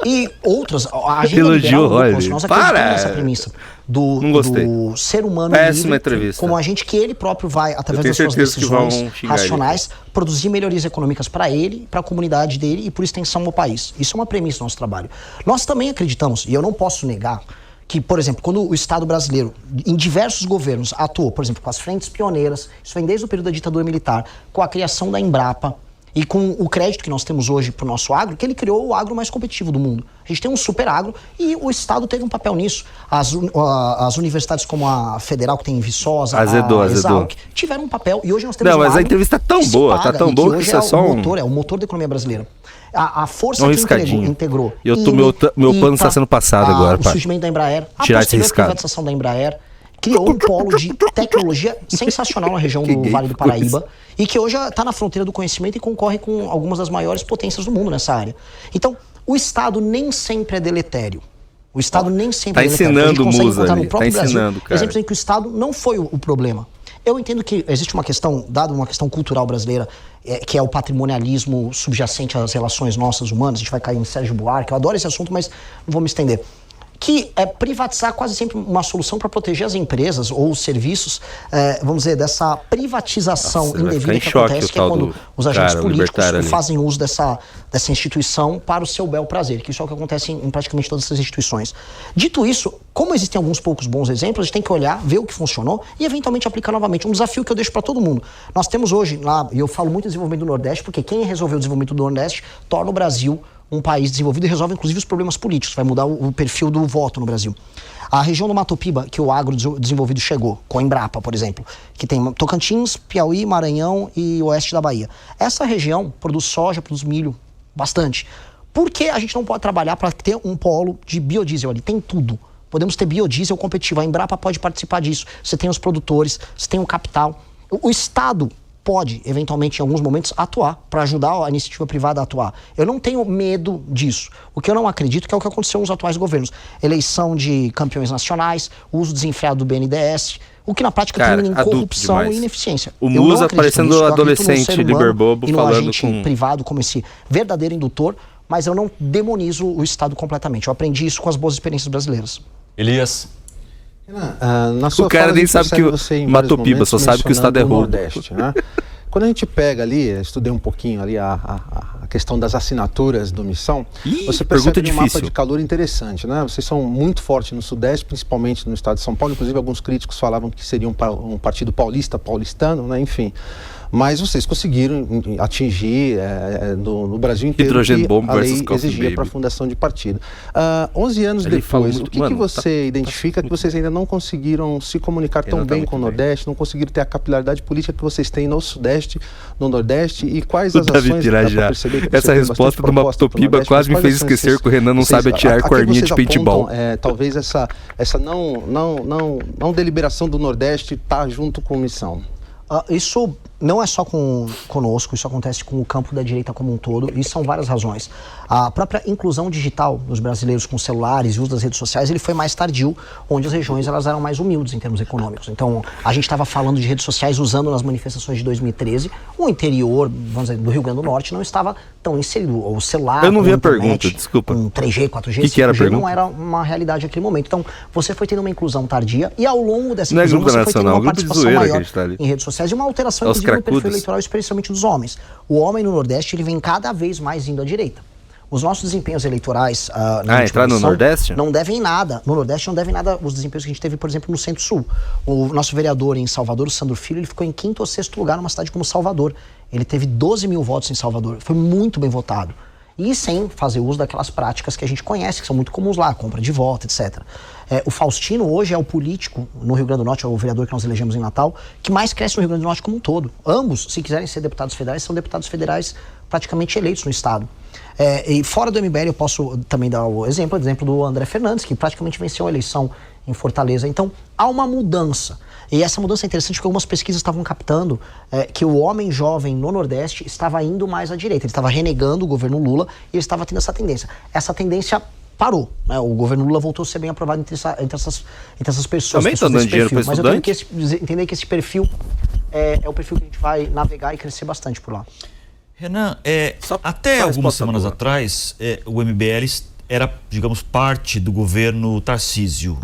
E outras, a agenda liberal, nós acreditamos nessa premissa do ser humano livre, como a gente que ele próprio vai, através das suas decisões racionais, produzir melhorias econômicas para ele, para a comunidade dele e, por extensão, ao país. Isso é uma premissa do nosso trabalho. Nós também acreditamos, e eu não posso negar, que, por exemplo, quando o Estado brasileiro, em diversos governos, atuou, por exemplo, com as frentes pioneiras, isso vem desde o período da ditadura militar, com a criação da Embrapa e com o crédito que nós temos hoje para o nosso agro, que ele criou o agro mais competitivo do mundo. A gente tem um super agro e o Estado teve um papel nisso. As universidades como a Federal, que tem em Viçosa, a Exalc, tiveram um papel e hoje nós temos mas a entrevista tá tão boa, tá tão boa que isso é só o motor da economia brasileira. A força que integrou. E meu plano está sendo passado agora. O surgimento da Embraer, a posterior privatização da Embraer, criou um polo de tecnologia sensacional na região do Vale do Paraíba e que hoje está na fronteira do conhecimento e concorre com algumas das maiores potências do mundo nessa área. Então, o Estado nem sempre é deletério. O Estado nem sempre é deletério. Tá ensinando, Musa, ali. Tá ensinando, cara. Exemplos em que o Estado não foi o problema. Eu entendo que existe uma questão, dada uma questão cultural brasileira, que é o patrimonialismo subjacente às relações nossas humanas. A gente vai cair em Sérgio Buarque, eu adoro esse assunto, mas não vou me estender. Que é privatizar quase sempre uma solução para proteger as empresas ou os serviços, vamos dizer, dessa privatização indevida que acontece, que é quando os agentes políticos fazem uso dessa instituição para o seu bel prazer, que isso é o que acontece em praticamente todas essas instituições. Dito isso, como existem alguns poucos bons exemplos, a gente tem que olhar, ver o que funcionou e eventualmente aplicar novamente. Um desafio que eu deixo para todo mundo. Nós temos hoje, lá, e eu falo muito de desenvolvimento do Nordeste, porque quem resolveu o desenvolvimento do Nordeste torna o Brasil um país desenvolvido e resolve inclusive os problemas políticos, vai mudar o perfil do voto no Brasil. A região do Mato Piba, que o agro desenvolvido chegou, com a Embrapa, por exemplo, que tem Tocantins, Piauí, Maranhão e oeste da Bahia. Essa região produz soja, produz milho, bastante. Por que a gente não pode trabalhar para ter um polo de biodiesel ali? Tem tudo. Podemos ter biodiesel competitivo, a Embrapa pode participar disso. Você tem os produtores, você tem o capital. O Estado pode, eventualmente, em alguns momentos, atuar, para ajudar a iniciativa privada a atuar. Eu não tenho medo disso. O que eu não acredito que é o que aconteceu nos atuais governos. Eleição de campeões nacionais, uso desenfreado do BNDES, o que na prática termina em corrupção e ineficiência. O Musa parecendo adolescente liberbobo e no falando agente privado como esse verdadeiro indutor, mas eu não demonizo o Estado completamente. Eu aprendi isso com as boas experiências brasileiras. Elias. O cara nem sabe que o Mato Piba, só sabe que o Estado é roubo. Nordeste, né? Quando a gente pega ali, estudei um pouquinho ali a questão das assinaturas do Missão, você percebe um mapa de calor interessante, né? Vocês são muito fortes no Sudeste, principalmente no estado de São Paulo, inclusive alguns críticos falavam que seria um partido paulistano, né? Enfim. Mas vocês conseguiram atingir no Brasil inteiro o que a lei exigia para a fundação de partido. 11 anos depois, o que você identifica que vocês ainda não conseguiram se comunicar tão bem com o Nordeste, não conseguiram ter a capilaridade política que vocês têm no Sudeste, no Nordeste, e quais as ações dá para perceber que essa resposta do Mato Piba quase me fez esquecer que o Renan não sabe atirar corninha de paintball. Talvez essa não deliberação do Nordeste está junto com Missão. Isso não é só conosco, isso acontece com o campo da direita como um todo, e são várias razões. A própria inclusão digital dos brasileiros com celulares e uso das redes sociais, ele foi mais tardio, onde as regiões elas eram mais humildes em termos econômicos. Então, a gente estava falando de redes sociais usando nas manifestações de 2013, o interior, vamos dizer, do Rio Grande do Norte não estava tão inserido. O celular, eu não vi a pergunta, desculpa. Com 3G, 4G, 5G não era uma realidade naquele momento. Então, você foi tendo uma inclusão tardia e ao longo dessa inclusão você foi tendo uma participação maior em redes sociais e uma alteração, inclusive, no perfil eleitoral, especialmente dos homens. O homem no Nordeste, ele vem cada vez mais indo à direita. Os nossos desempenhos eleitorais entrar no Nordeste? Não devem nada. No Nordeste não devem nada os desempenhos que a gente teve, por exemplo, no Centro-Sul. O nosso vereador em Salvador, o Sandro Filho, ele ficou em 5º ou 6º lugar numa cidade como Salvador. Ele teve 12 mil votos em Salvador. Foi muito bem votado. E sem fazer uso daquelas práticas que a gente conhece, que são muito comuns lá, compra de voto, etc. O Faustino hoje é o político no Rio Grande do Norte, é o vereador que nós elegemos em Natal, que mais cresce no Rio Grande do Norte como um todo. Ambos, se quiserem ser deputados federais, são deputados federais praticamente eleitos no estado. E fora do MBL eu posso também dar o exemplo do André Fernandes, que praticamente venceu a eleição em Fortaleza. Então há uma mudança. E essa mudança é interessante porque algumas pesquisas estavam captando que o homem jovem no Nordeste estava indo mais à direita. Ele estava renegando o governo Lula e ele estava tendo essa tendência. Essa tendência parou, né? O governo Lula voltou a ser bem aprovado entre essas pessoas. Também está dando dinheiro para estudante? Mas eu tenho que entender que esse perfil é o perfil que a gente vai navegar e crescer bastante por lá. Renan, até algumas semanas atrás, o MBL era, digamos, parte do governo Tarcísio,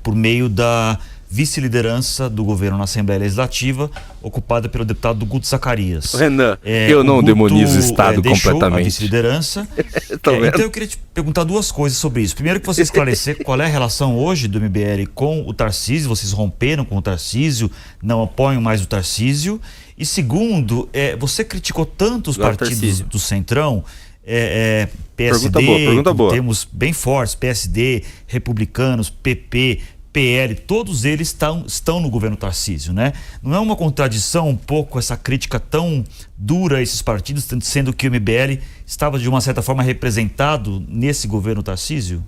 por meio da vice-liderança do governo na Assembleia Legislativa, ocupada pelo deputado Guto Zacarias. Renan, eu não demonizo o Estado completamente. A vice-liderança. Então eu queria te perguntar duas coisas sobre isso. Primeiro, que você esclarecer qual é a relação hoje do MBL com o Tarcísio. Vocês romperam com o Tarcísio, não apoiam mais o Tarcísio. E segundo, você criticou tanto os partidos do Centrão, PSD, pergunta boa. Temos bem fortes, PSD, Republicanos, PP, PL, todos eles estão no governo Tarcísio, né? Não é uma contradição um pouco essa crítica tão dura a esses partidos, sendo que o MBL estava de uma certa forma representado nesse governo Tarcísio?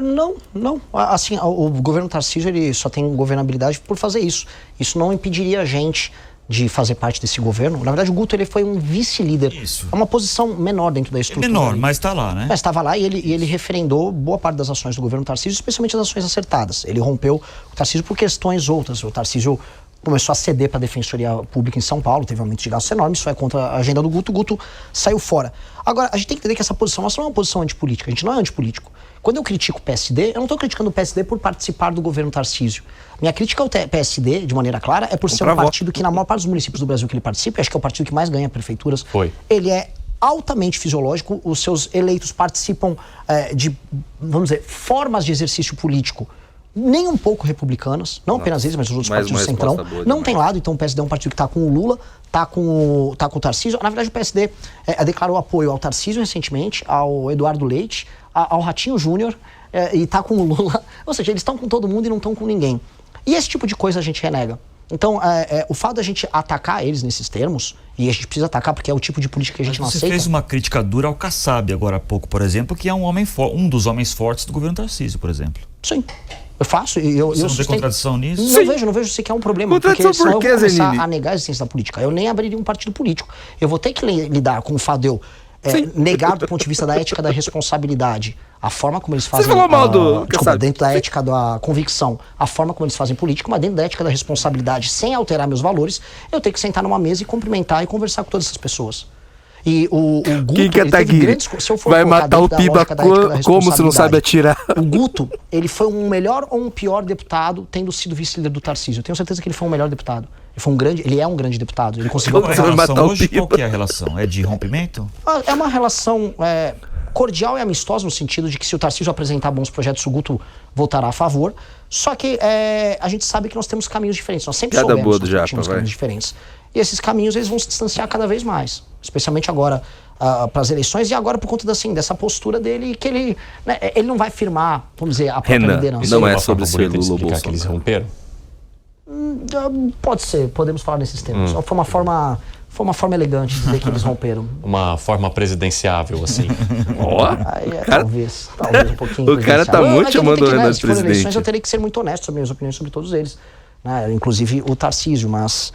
Não. Assim, o governo Tarcísio ele só tem governabilidade por fazer isso. Isso não impediria a gente de fazer parte desse governo. Na verdade, o Guto ele foi um vice-líder. Isso. É uma posição menor dentro da estrutura. Menor, mas está lá, né? Mas estava lá e ele referendou boa parte das ações do governo Tarcísio, especialmente as ações acertadas. Ele rompeu o Tarcísio por questões outras. O Tarcísio começou a ceder para a Defensoria Pública em São Paulo, teve um aumento de gastos enorme, isso é contra a agenda do Guto. O Guto saiu fora. Agora, a gente tem que entender que essa posição nossa não é uma posição antipolítica. A gente não é antipolítico. Quando eu critico o PSD, eu não estou criticando o PSD por participar do governo Tarcísio. Minha crítica ao PSD, de maneira clara, é por ser um partido que, na maior parte dos municípios do Brasil que ele participa, acho que é o partido que mais ganha prefeituras, ele é altamente fisiológico, os seus eleitos participam de, vamos dizer, formas de exercício político nem um pouco republicanas, não apenas eles, mas os outros partidos do Centrão. Não tem lado, então o PSD é um partido que está com o Lula, está com o Tarcísio. Na verdade, o PSD declarou apoio ao Tarcísio recentemente, ao Eduardo Leite, ao Ratinho Júnior, e está com o Lula. Ou seja, eles estão com todo mundo e não estão com ninguém. E esse tipo de coisa a gente renega. Então, o fato da gente atacar eles nesses termos, e a gente precisa atacar porque é o tipo de política que a gente não aceita. Você fez uma crítica dura ao Kassab agora há pouco, por exemplo, que é um dos homens fortes do governo Tarcísio, por exemplo. Sim. Eu faço. Você não vê contradição nisso? Não vejo sequer um problema. Contradição porque por quê, eu vou começar Zenini? a negar a existência da política. Eu nem abriria um partido político. Eu vou ter que lidar com o fato de eu negar do ponto de vista da ética da responsabilidade a forma como eles fazem... Você falou mal do Kassab. Dentro da ética da convicção, a forma como eles fazem política, mas dentro da ética da responsabilidade, sem alterar meus valores, eu tenho que sentar numa mesa e cumprimentar e conversar com todas essas pessoas. E o Guto, ele teve grandes... Se eu for vai matar o Piba como se não sabe atirar? O Guto, ele foi um melhor ou um pior deputado tendo sido vice-líder do Tarcísio. Eu tenho certeza que ele foi um melhor deputado. Ele é um grande deputado. Ele conseguiu... Qual que é a relação? É de rompimento? É uma relação cordial e amistosa no sentido de que se o Tarcísio apresentar bons projetos, o Guto votará a favor. Só que a gente sabe que nós temos caminhos diferentes. Nós sempre soubemos que nós tínhamos caminhos diferentes. E esses caminhos eles vão se distanciar cada vez mais. Especialmente agora para as eleições e agora por conta dessa postura dele que ele não vai firmar, vamos dizer, a própria liderança. Não é sobre ser Lula ou Bolsonaro. Que eles romperam? Pode ser, podemos falar nesses termos. Foi uma forma elegante de dizer que eles romperam. Uma forma presidenciável, assim. Talvez um pouquinho. O cara tá muito chamando o Renan de presidente. Eleições, eu teria que ser muito honesto sobre minhas opiniões sobre todos eles, né? Inclusive o Tarcísio, mas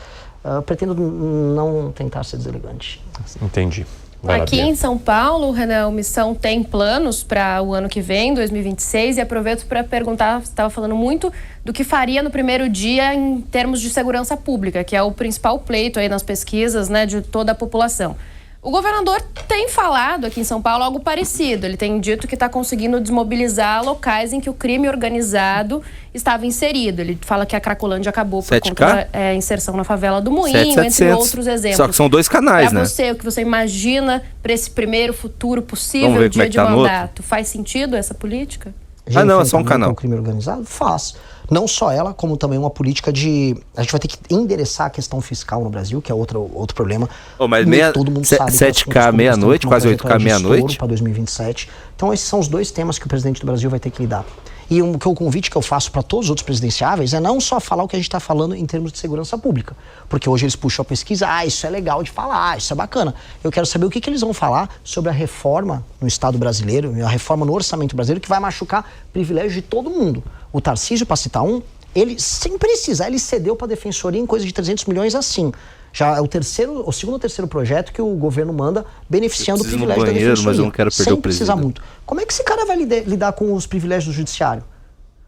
pretendo não tentar ser deselegante. Entendi. Aqui em São Paulo, Renan, a Missão tem planos para o ano que vem, 2026, e aproveito para perguntar, você estava falando muito do que faria no primeiro dia em termos de segurança pública, que é o principal pleito aí nas pesquisas, né, de toda a população. O governador tem falado aqui em São Paulo algo parecido. Ele tem dito que está conseguindo desmobilizar locais em que o crime organizado estava inserido. Ele fala que a Cracolândia acabou por conta da inserção na favela do Moinho, entre outros exemplos. Só que são 2 canais, né? Para você, o que você imagina para esse primeiro futuro possível dia de mandato? Faz sentido essa política? Não, é só um canal. O crime organizado? Faz. Não só ela, como também uma política de... A gente vai ter que endereçar a questão fiscal no Brasil, que é outro problema. Mas todo mundo sabe 7K meia-noite, quase 8K meia-noite. Para 2027. Então esses são os 2 temas que o presidente do Brasil vai ter que lidar. E o convite que eu faço para todos os outros presidenciáveis é não só falar o que a gente está falando em termos de segurança pública, porque hoje eles puxam a pesquisa, isso é legal de falar, isso é bacana. Eu quero saber o que eles vão falar sobre a reforma no Estado brasileiro, a reforma no orçamento brasileiro, que vai machucar privilégios de todo mundo. O Tarcísio, para citar um, ele, sem precisar, ele cedeu para a Defensoria em coisa de 300 milhões assim. Já é o segundo ou terceiro projeto que o governo manda beneficiando o privilégio da Defensoria. Mas eu não quero perder sem o precisar muito. Como é que esse cara vai lidar com os privilégios do judiciário?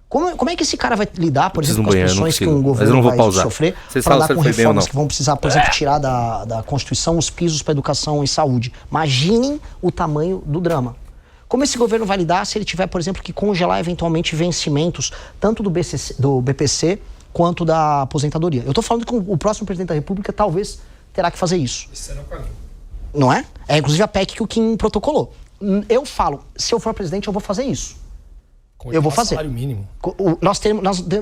Como é que esse cara vai lidar, por exemplo, com as pressões que um governo vai sofrer para lidar com reformas que vão precisar, por exemplo, tirar da Constituição os pisos para educação e saúde? Imaginem o tamanho do drama. Como esse governo vai lidar se ele tiver, por exemplo, que congelar eventualmente vencimentos tanto do BPC quanto da aposentadoria? Eu estou falando que o próximo presidente da República talvez terá que fazer isso. Isso é no caminho. Não é? É inclusive a PEC que o Kim protocolou. Eu falo, se eu for presidente, eu vou fazer isso. Eu vou fazer. Salário mínimo. Nós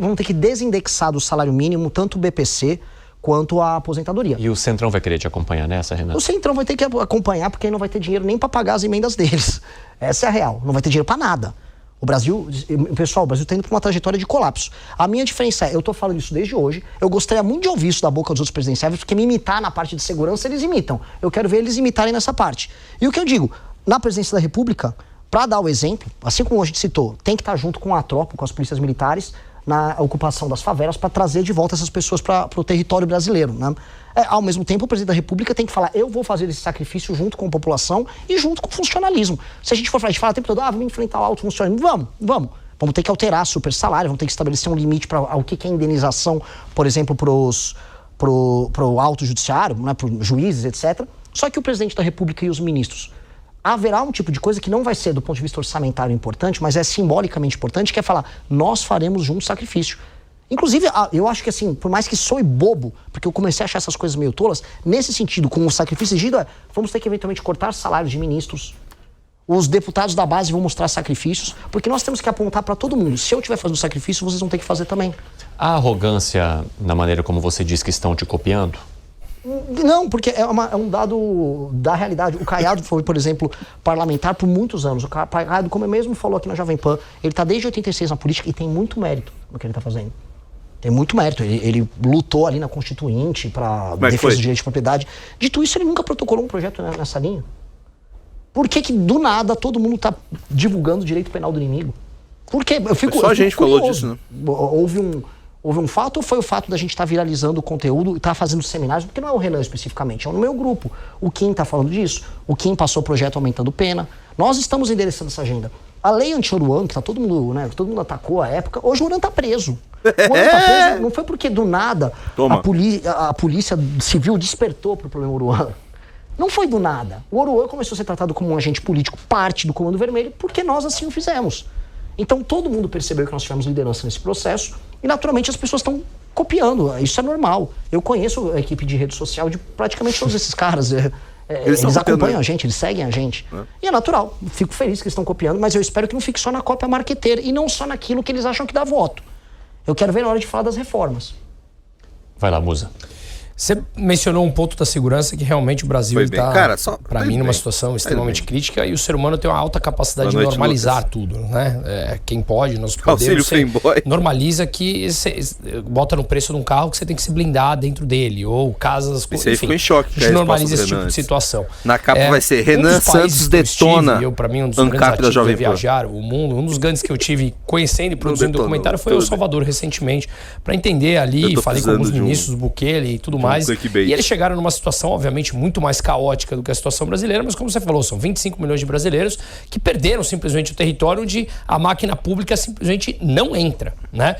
vamos ter que desindexar do salário mínimo tanto o BPC quanto a aposentadoria. E o Centrão vai querer te acompanhar nessa, Renato? O Centrão vai ter que acompanhar porque aí não vai ter dinheiro nem para pagar as emendas deles. Essa é a real. Não vai ter dinheiro para nada. O Brasil está indo para uma trajetória de colapso. A minha diferença é, eu estou falando isso desde hoje, eu gostaria muito de ouvir isso da boca dos outros presidenciáveis, porque me imitar na parte de segurança, eles imitam. Eu quero ver eles imitarem nessa parte. E o que eu digo, na presidência da República, para dar o exemplo, assim como a gente citou, tem que estar junto com a tropa, com as polícias militares, na ocupação das favelas, para trazer de volta essas pessoas para o território brasileiro, né? Ao mesmo tempo, o presidente da República tem que falar, eu vou fazer esse sacrifício junto com a população e junto com o funcionalismo. Se a gente for falar, a gente fala o tempo todo, vamos enfrentar o alto funcionalismo, vamos ter que alterar super salário, vamos ter que estabelecer um limite para o que é indenização, por exemplo, pro alto judiciário, né, para os juízes, etc. Só que o presidente da República e os ministros, haverá um tipo de coisa que não vai ser do ponto de vista orçamentário importante, mas é simbolicamente importante, que é falar, nós faremos junto sacrifício. Inclusive, eu acho que assim, por mais que soe bobo, porque eu comecei a achar essas coisas meio tolas, nesse sentido, com o sacrifício exigido, vamos ter que eventualmente cortar salários de ministros, os deputados da base vão mostrar sacrifícios, porque nós temos que apontar para todo mundo, se eu estiver fazendo sacrifício, vocês vão ter que fazer também. A arrogância na maneira como você diz que estão te copiando? Não, porque é um dado da realidade. O Caiado foi, por exemplo, parlamentar por muitos anos. O Caiado, como ele mesmo falou aqui na Jovem Pan, ele está desde 86 na política e tem muito mérito no que ele está fazendo. Tem muito mérito. Ele lutou ali na Constituinte para defesa do direito de propriedade. Dito isso, ele nunca protocolou um projeto nessa linha. Por que do nada todo mundo está divulgando o direito penal do inimigo? Por quê? Só a gente falou disso, né? Houve um fato ou foi o fato da gente estar viralizando o conteúdo e estar fazendo seminários? Porque não é o Renan especificamente, é no meu grupo. O Kim está falando disso. O Kim passou o projeto aumentando pena. Nós estamos endereçando essa agenda. A lei anti-Oruan, que tá todo mundo atacou à época, hoje o Oruan está preso. O Oruan tá preso não foi porque do nada a polícia civil despertou para o problema Oruan. Não foi do nada. O Oruan começou a ser tratado como um agente político, parte do Comando Vermelho, porque nós assim o fizemos. Então todo mundo percebeu que nós tivemos liderança nesse processo e naturalmente as pessoas estão copiando. Isso é normal. Eu conheço a equipe de rede social de praticamente todos esses caras. Eles acompanham a gente, eles seguem a gente. E é natural. Fico feliz que eles estão copiando, mas eu espero que não fique só na cópia marqueteira e não só naquilo que eles acham que dá voto. Eu quero ver na hora de falar das reformas. Vai lá, Musa. Você mencionou um ponto da segurança que realmente o Brasil está, para mim, numa situação extremamente crítica e o ser humano tem uma alta capacidade de normalizar tudo, né? Quem pode, nós podemos, normaliza que você bota no preço de um carro que você tem que se blindar dentro dele, ou casas... Esse aí ficou em choque. A gente normaliza esse tipo de situação. Na capa vai ser Renan Santos detona para mim, um dos grandes ativos de viajar o mundo, um dos grandes que eu tive conhecendo e produzindo documentário foi o Salvador recentemente, para entender ali, falei com alguns ministros, Bukele e tudo mais. E eles chegaram numa situação, obviamente, muito mais caótica do que a situação brasileira, mas como você falou, são 25 milhões de brasileiros que perderam simplesmente o território onde a máquina pública simplesmente não entra, né?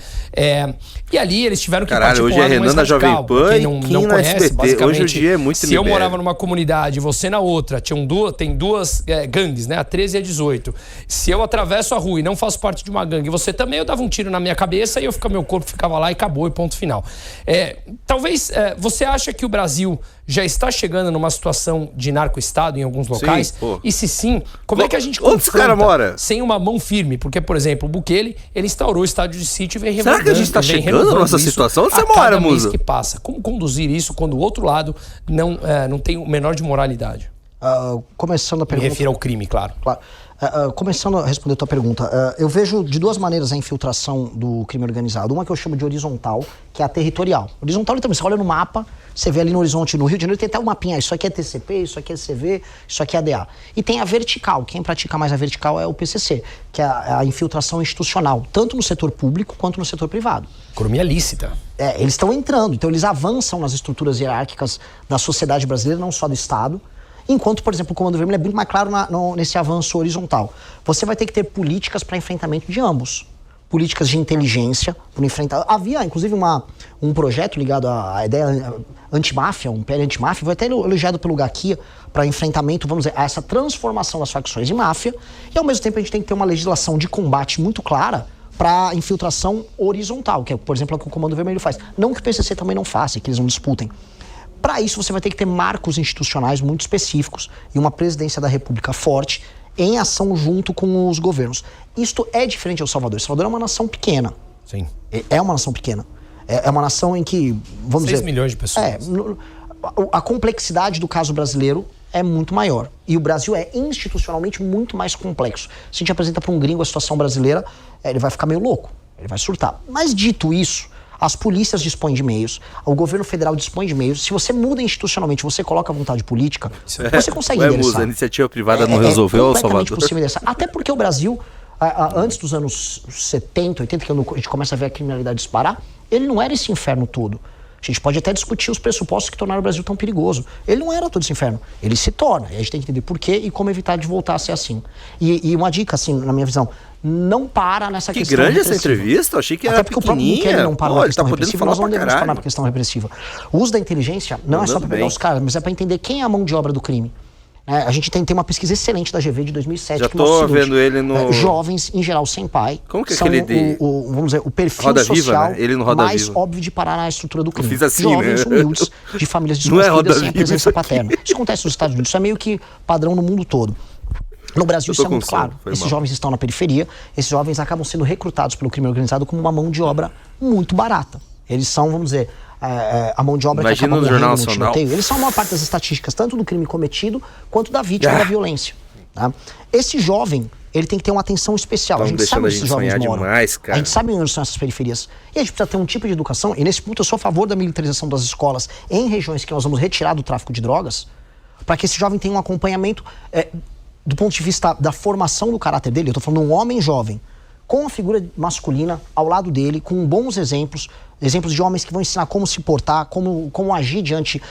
E ali eles tiveram que partir hoje é Renan na Jovem Pan quem não conhece, basicamente, hoje o dia é muito se eu morava numa comunidade e você na outra, tem duas gangues, né? A 13 e a 18. Se eu atravesso a rua e não faço parte de uma gangue, você também, eu dava um tiro na minha cabeça e meu corpo ficava lá e acabou, e ponto final. Talvez você acha que o Brasil já está chegando numa situação de narco-estado em alguns locais? Sim, e se sim, como é que a gente confronta sem uma mão firme? Porque, por exemplo, o Bukele, ele instaurou o estádio de sítio e vem renovando. Será que a gente está chegando nessa situação? Onde você mora, Musa? Que passa. Como conduzir isso quando o outro lado não tem o menor de moralidade? Começando a pergunta... Me refiro ao crime, claro. Começando a responder a tua pergunta, eu vejo de duas maneiras a infiltração do crime organizado. Uma que eu chamo de horizontal, que é a territorial. Horizontal, então, você olha no mapa, você vê ali no horizonte, no Rio de Janeiro, tem até um mapinha, isso aqui é TCP, isso aqui é CV, isso aqui é ADA. E tem a vertical, quem pratica mais a vertical é o PCC, que é a infiltração institucional, tanto no setor público quanto no setor privado. Economia lícita. Eles estão entrando, então eles avançam nas estruturas hierárquicas da sociedade brasileira, não só do Estado. Enquanto, por exemplo, o Comando Vermelho é muito mais claro nesse avanço horizontal. Você vai ter que ter políticas para enfrentamento de ambos. Políticas de inteligência para enfrentar... Havia, inclusive, um projeto ligado à ideia antimáfia, um PL antimáfia, foi até elogiado pelo Gaquia para enfrentamento, vamos dizer, a essa transformação das facções de máfia. E, ao mesmo tempo, a gente tem que ter uma legislação de combate muito clara para infiltração horizontal, que é, por exemplo, o que o Comando Vermelho faz. Não que o PCC também não faça, que eles não disputem. Para isso, você vai ter que ter marcos institucionais muito específicos e uma presidência da República forte em ação junto com os governos. Isto é diferente do Salvador. Salvador é uma nação pequena. Sim. É uma nação pequena. É uma nação em que, vamos dizer... 6 milhões de pessoas. A complexidade do caso brasileiro é muito maior. E o Brasil é institucionalmente muito mais complexo. Se a gente apresenta para um gringo a situação brasileira, ele vai ficar meio louco. Ele vai surtar. Mas dito isso, as polícias dispõem de meios, o governo federal dispõe de meios. Se você muda institucionalmente, você coloca a vontade política, você consegue endereçar. A iniciativa privada não resolveu, completamente Salvador? Possível endereçar. Até porque o Brasil, antes dos anos 70, 80, que a gente começa a ver a criminalidade disparar, ele não era esse inferno todo. A gente pode até discutir os pressupostos que tornaram o Brasil tão perigoso. Ele não era todo esse inferno. Ele se torna. E a gente tem que entender por quê e como evitar de voltar a ser assim. E uma dica, assim, na minha visão, não para nessa questão repressiva. Que grande repressiva. essa entrevista, eu achei que era até porque pequenininha. O próprio Bukele não para na questão repressiva, nós não devemos parar na caralho. questão repressiva. O uso da inteligência não é só para pegar os caras, mas é para entender quem é a mão de obra do crime. A gente tem uma pesquisa excelente da GV de 2007. Já que mostra tô o seguinte, vendo ele no... jovens, em geral, sem pai. Como que é são aquele vamos dizer, o perfil Roda social Viva, né? Ele no Roda mais Viva. óbvio de parar na estrutura do crime. Eu fiz assim, jovens né? humildes, de famílias Não é Roda desconstruídas sem a Viva presença isso aqui. paterna. Isso acontece nos Estados Unidos, isso é meio que padrão no mundo todo. No Brasil isso é muito claro. Esses jovens estão na periferia, esses jovens acabam sendo recrutados pelo crime organizado como uma mão de obra muito barata. Eles são, vamos dizer, a mão de obra Imagina que acaba no Jornal morrendo no Nacional. tiroteio. Eles são a maior parte das estatísticas, tanto do crime cometido quanto da vítima da violência. Tá? Esse jovem, ele tem que ter uma atenção especial. A gente sabe onde esses jovens moram. Demais, cara. A gente sabe onde são essas periferias. E a gente precisa ter um tipo de educação, e nesse ponto eu sou a favor da militarização das escolas em regiões que nós vamos retirar do tráfico de drogas, para que esse jovem tenha um acompanhamento do ponto de vista da formação do caráter dele. Eu estou falando de um homem jovem, com a figura masculina ao lado dele, com bons exemplos de homens que vão ensinar como se portar, como agir diante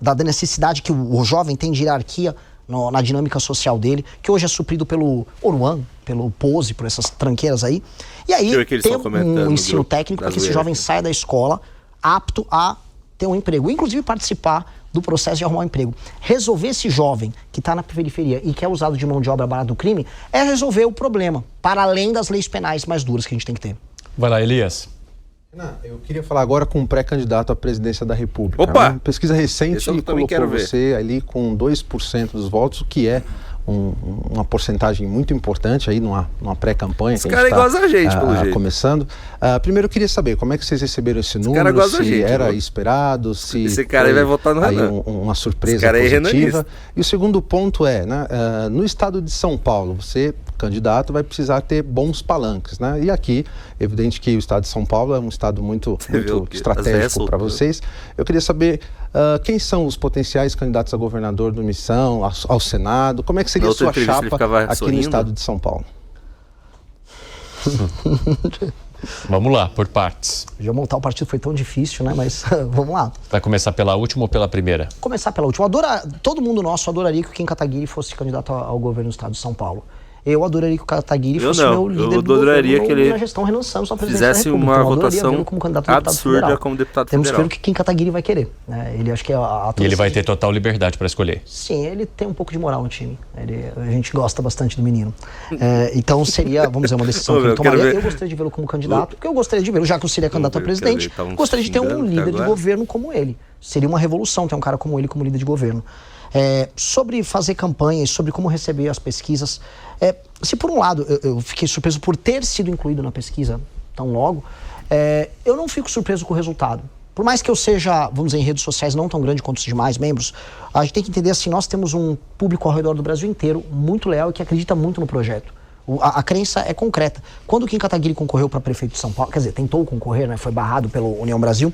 da necessidade que o jovem tem de hierarquia na dinâmica social dele, que hoje é suprido pelo Oruan, pelo Pose, por essas tranqueiras aí. E aí ter um ensino técnico para que esse jovem saia da escola apto a ter um emprego, inclusive participar do processo de arrumar um emprego. Resolver esse jovem que está na periferia e que é usado de mão de obra barata do crime é resolver o problema, para além das leis penais mais duras que a gente tem que ter. Vai lá, Elias. Eu queria falar agora com um pré-candidato à presidência da República. Opa! Uma pesquisa recente colocou você ali com 2% dos votos, o que é uma porcentagem muito importante aí numa pré-campanha. Esse cara é igual a gente, pelo jeito. Começando. Primeiro eu queria saber como é que vocês receberam esse número, se era esperado, se esse cara aí vai votar no Renan. Uma surpresa positiva. E o segundo ponto é, no estado de São Paulo, você, candidato, vai precisar ter bons palanques, né? E aqui, evidente que o estado de São Paulo é um estado muito estratégico para vocês. Eu queria saber quem são os potenciais candidatos a governador do Missão, ao Senado, como é que seria a sua chapa aqui no estado de São Paulo? Vamos lá, por partes. Já montar o partido foi tão difícil, né? Mas vamos lá. Vai começar pela última ou pela primeira? Começar pela última. Todo mundo nosso adoraria que o Kim Kataguiri fosse candidato ao governo do estado de São Paulo. Eu adoraria que o Kataguiri fosse meu líder do governo na gestão, Renan Santos, a presidência da República. Uma votação como candidato absurda como deputado Temos federal. que ver o que Kim Kataguiri vai querer. Ele acho que E ele vai ter total liberdade para escolher. Sim, ele tem um pouco de moral no time. A gente gosta bastante do menino. Então seria, vamos dizer, uma decisão que ele tomaria. Eu gostaria de vê-lo como candidato, porque eu gostaria de vê-lo, já que eu seria candidato a presidente, gostaria de ter um líder de governo como ele. Seria uma revolução ter um cara como ele como líder de governo. Sobre fazer campanha e sobre como receber as pesquisas, se por um lado eu fiquei surpreso por ter sido incluído na pesquisa tão logo, eu não fico surpreso com o resultado. Por mais que eu seja, vamos dizer, em redes sociais não tão grande quanto os demais membros, a gente tem que entender assim, nós temos um público ao redor do Brasil inteiro muito leal e que acredita muito no projeto. A crença é concreta. Quando o Kim Kataguiri concorreu para prefeito de São Paulo, quer dizer, tentou concorrer, né, foi barrado pelo União Brasil,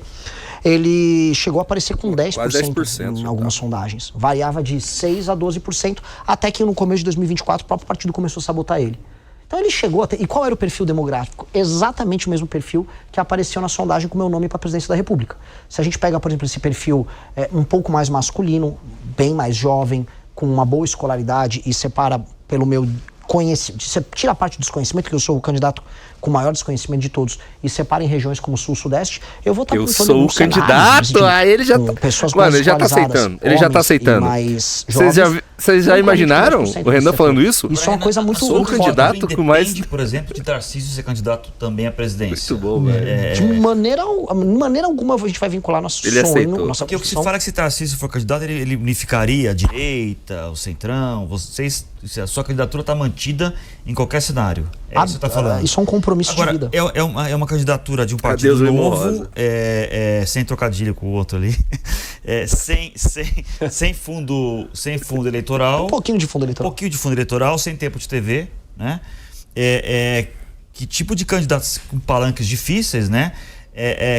ele chegou a aparecer com 10% em algumas sondagens. Variava de 6% a 12%, até que no começo de 2024 o próprio partido começou a sabotar ele. Então ele chegou até... E qual era o perfil demográfico? Exatamente o mesmo perfil que apareceu na sondagem com o meu nome para a presidência da República. Se a gente pega, por exemplo, esse perfil um pouco mais masculino, bem mais jovem, com uma boa escolaridade e separa pelo meu conhecimento, você tira a parte do desconhecimento, que eu sou o candidato com maior desconhecimento de todos, e separa em regiões como Sul, Sudeste, eu vou estar com todo mundo. Eu sou o candidato, ele já tá... Mano, ele já tá aceitando, ele já tá aceitando. Vocês já imaginaram o Renan falando isso? Isso é uma coisa muito forte. Sou o candidato com mais... por exemplo, de Tarcísio ser candidato também à presidência. Muito bom, velho. De maneira alguma a gente vai vincular nosso sonho, nossa porque o que se fala é que se Tarcísio for candidato, ele unificaria a direita, o centrão, a sua candidatura está mantida em qualquer cenário. É isso que você está falando. Isso é um compromisso de vida. É uma candidatura de um partido novo, sem trocadilho com o outro ali, sem fundo eleitoral. Um pouquinho de fundo eleitoral. Sem tempo de TV, né? Que tipo de candidatos com palanques difíceis, né?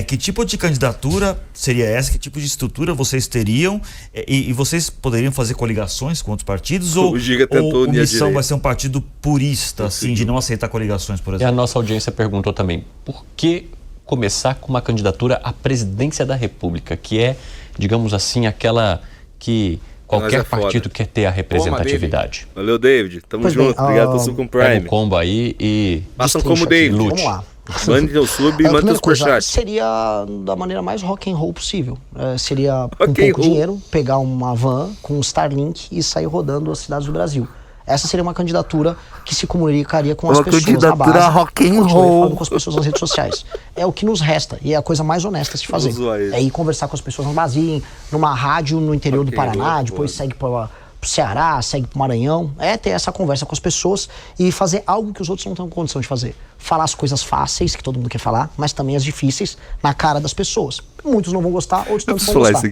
Que tipo de candidatura seria essa? Que tipo de estrutura vocês teriam? E vocês poderiam fazer coligações com outros partidos? Ou o Missão vai ser um partido purista, assim, de não aceitar coligações, por exemplo? E a nossa audiência perguntou também, por que começar com uma candidatura à presidência da República, que é, digamos assim, aquela que qualquer partido quer ter a representatividade? Valeu, David. Tamo junto. Obrigado pelo seu Prime. Pega o combo aí e... Façam como David. Vamos lá. Mande o sub e mande o superchat. Seria da maneira mais rock and roll possível. Seria com pouco dinheiro, pegar uma van com um Starlink e sair rodando as cidades do Brasil. Essa seria uma candidatura que se comunicaria com as pessoas na base. Rock and roll. Falando com as pessoas nas redes sociais. É o que nos resta e é a coisa mais honesta de fazer. É ir conversar com as pessoas na base, numa rádio no interior do Paraná, depois segue para pro Ceará, segue pro Maranhão, ter essa conversa com as pessoas e fazer algo que os outros não têm condição de fazer. Falar as coisas fáceis, que todo mundo quer falar, mas também as difíceis, na cara das pessoas. Muitos não vão gostar, outros não vão gostar.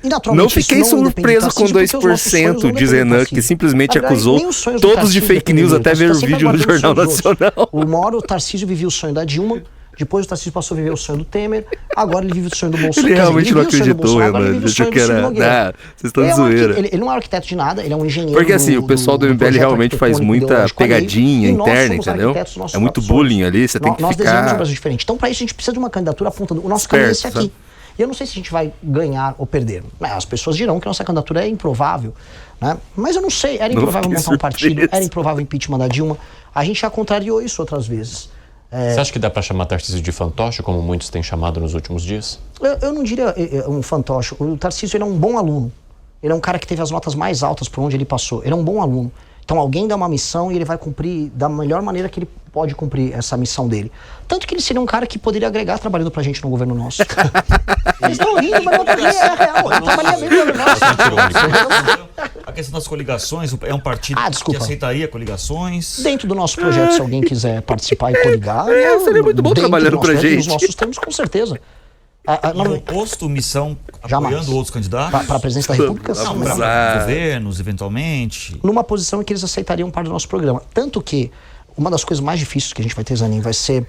E naturalmente, não fiquei surpreso com 2% de Renan, que simplesmente acusou todos de fake news até ver o vídeo no Jornal Nacional. Uma hora o Tarcísio vivia o sonho da Dilma, depois o Tarcísio passou a viver o sonho do Temer, agora ele vive o sonho do Bolsonaro. Ele realmente não acreditou, Renan. Ele achou que era... Vocês estão de zoeira. Ele não é arquiteto de nada, ele é um engenheiro. Porque assim, o pessoal do MBL realmente faz muita pegadinha interna, entendeu? É muito bullying ali, você tem que ficar... Nós desenhamos um Brasil diferente. Então, para isso, a gente precisa de uma candidatura apontando o nosso caminho é esse aqui. E eu não sei se a gente vai ganhar ou perder. As pessoas dirão que nossa candidatura é improvável, né? Mas eu não sei, era improvável montar um partido, era improvável o impeachment da Dilma. A gente já contrariou isso outras vezes. Você acha que dá para chamar Tarcísio de fantoche, como muitos têm chamado nos últimos dias? Eu não diria um fantoche. O Tarcísio, ele é um bom aluno. Ele é um cara que teve as notas mais altas por onde ele passou. Ele é um bom aluno. Então alguém dá uma missão e ele vai cumprir da melhor maneira que ele pode cumprir essa missão dele. Tanto que ele seria um cara que poderia agregar trabalhando pra gente no governo nosso. Eles estão rindo, mas não é real. Ele trabalha bem no governo nosso. A questão das coligações, é um partido que aceitaria coligações? Dentro do nosso projeto, se alguém quiser participar e coligar... seria muito bom trabalhando pra gente. Nos nossos termos, com certeza. No oposto, Missão apoiando outros candidatos? Para a presidência da República, não, para governos, eventualmente? Numa posição em que eles aceitariam parte do nosso programa. Tanto que uma das coisas mais difíceis que a gente vai ter, Zanin, vai ser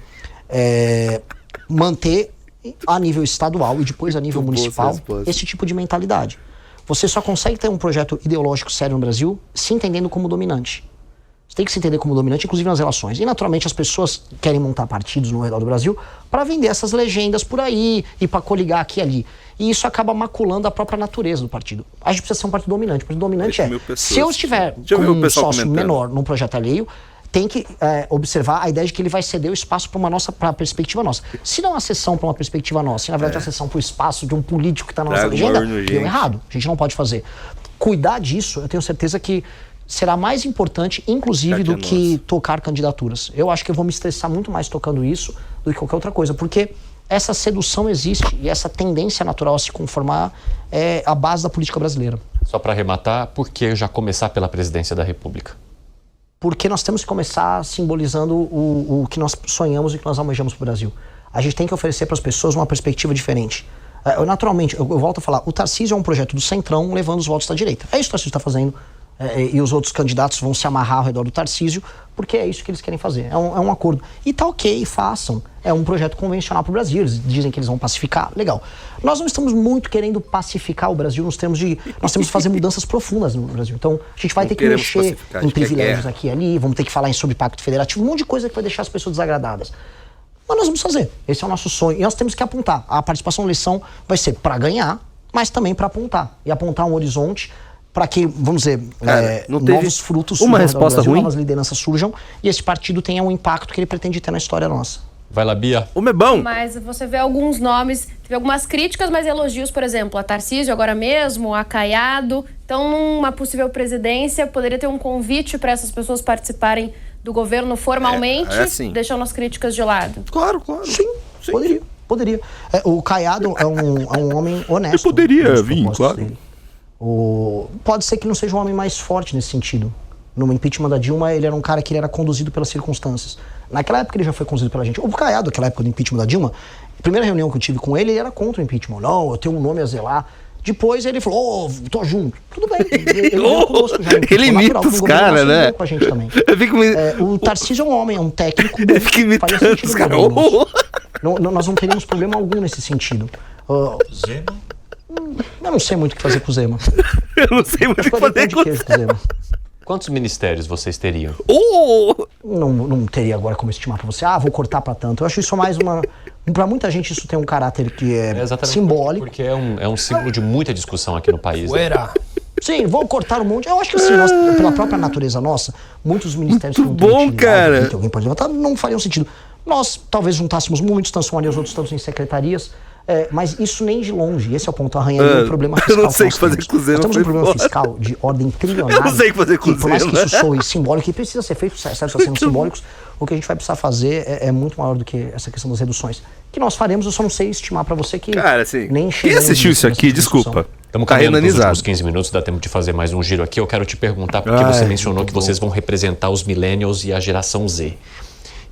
manter a nível estadual e depois a nível municipal esse tipo de mentalidade. Você só consegue ter um projeto ideológico sério no Brasil se entendendo como dominante. Você tem que se entender como dominante, inclusive nas relações. E, naturalmente, as pessoas querem montar partidos no redor do Brasil para vender essas legendas por aí e para coligar aqui e ali. E isso acaba maculando a própria natureza do partido. A gente precisa ser um partido dominante. O partido dominante se eu estiver com um sócio menor num projeto alheio, tem que observar a ideia de que ele vai ceder o espaço para a perspectiva nossa. Se não a cessão para uma perspectiva nossa, se na verdade a cessão para o espaço de um político que está na nossa legenda, deu errado. A gente não pode fazer. Cuidar disso, eu tenho certeza que será mais importante, inclusive, do que tocar candidaturas. Eu acho que eu vou me estressar muito mais tocando isso do que qualquer outra coisa, porque essa sedução existe e essa tendência natural a se conformar é a base da política brasileira. Só para arrematar, por que já começar pela presidência da República? Porque nós temos que começar simbolizando o que nós sonhamos e que nós almejamos para o Brasil. A gente tem que oferecer para as pessoas uma perspectiva diferente. Naturalmente, eu volto a falar, o Tarcísio é um projeto do Centrão levando os votos da direita. É isso que o Tarcísio está fazendo. E os outros candidatos vão se amarrar ao redor do Tarcísio, porque é isso que eles querem fazer. É um acordo. E tá ok, façam. É um projeto convencional para o Brasil. Eles dizem que eles vão pacificar. Legal. Nós não estamos muito querendo pacificar o Brasil nos termos de... Nós temos que fazer mudanças profundas no Brasil. Então, a gente vai ter que mexer em privilégios aqui e ali, vamos ter que falar sobre pacto federativo, um monte de coisa que vai deixar as pessoas desagradadas. Mas nós vamos fazer. Esse é o nosso sonho. E nós temos que apontar. A participação na eleição vai ser para ganhar, mas também para apontar. E apontar um horizonte para que, vamos dizer, novos frutos surjam, uma resposta ruim, novas lideranças surjam e esse partido tenha um impacto que ele pretende ter na história nossa. Vai lá, Bia. O Mebão. Mas você vê alguns nomes, teve algumas críticas, mas elogios, por exemplo, a Tarcísio agora mesmo, a Caiado. Então, numa possível presidência, poderia ter um convite para essas pessoas participarem do governo formalmente, deixando as críticas de lado. Claro. Sim. Poderia. O Caiado é um homem honesto. Eu poderia vir, claro. Dele. Pode ser que não seja um homem mais forte nesse sentido. No impeachment da Dilma, ele era um cara que ele era conduzido pelas circunstâncias. Naquela época ele já foi conduzido pela gente. O Caiado, naquela época do impeachment da Dilma, a primeira reunião que eu tive com ele, ele era contra o impeachment. Não, eu tenho um nome a zelar. Depois ele falou, tô junto. Tudo bem. Ele conosco já. Ele imita os caras, né? Com a gente também. O Tarcísio é um homem, é um técnico. Ele fica imitando os caras. Nós não teríamos problema algum nesse sentido. Zema? Eu não sei muito o que fazer com o Zema. Eu não sei muito o que fazer com o Zema. Quantos ministérios vocês teriam? Não teria agora como estimar pra você. Vou cortar pra tanto. Eu acho isso mais uma... Pra muita gente isso tem um caráter que é simbólico. Porque é um símbolo de muita discussão aqui no país. Né? Sim, vou cortar um monte. Eu acho que assim, nós, pela própria natureza nossa, muitos ministérios muito que não cara. Que alguém pode levantar, não fariam sentido. Nós talvez juntássemos muitos, transformaríamos os outros tantos em secretarias. Mas isso nem de longe, esse é o ponto, arranharia um problema fiscal. Eu não sei o que fazer com o Zema. Nós temos um problema fiscal de ordem trilionária. Eu não sei o que fazer com o Zema. Por mais que isso soe simbólico, e precisa ser feito, certos assentos simbólicos, o que a gente vai precisar fazer é muito maior do que essa questão das reduções. Que nós faremos, eu só não sei estimar pra você que cara, assim, nem chega. Quem assistiu isso aqui, desculpa. Estamos caminhando nos últimos 15 minutos, dá tempo de fazer mais um giro aqui. Eu quero te perguntar, porque você mencionou que vocês vão representar os millennials e a geração Z.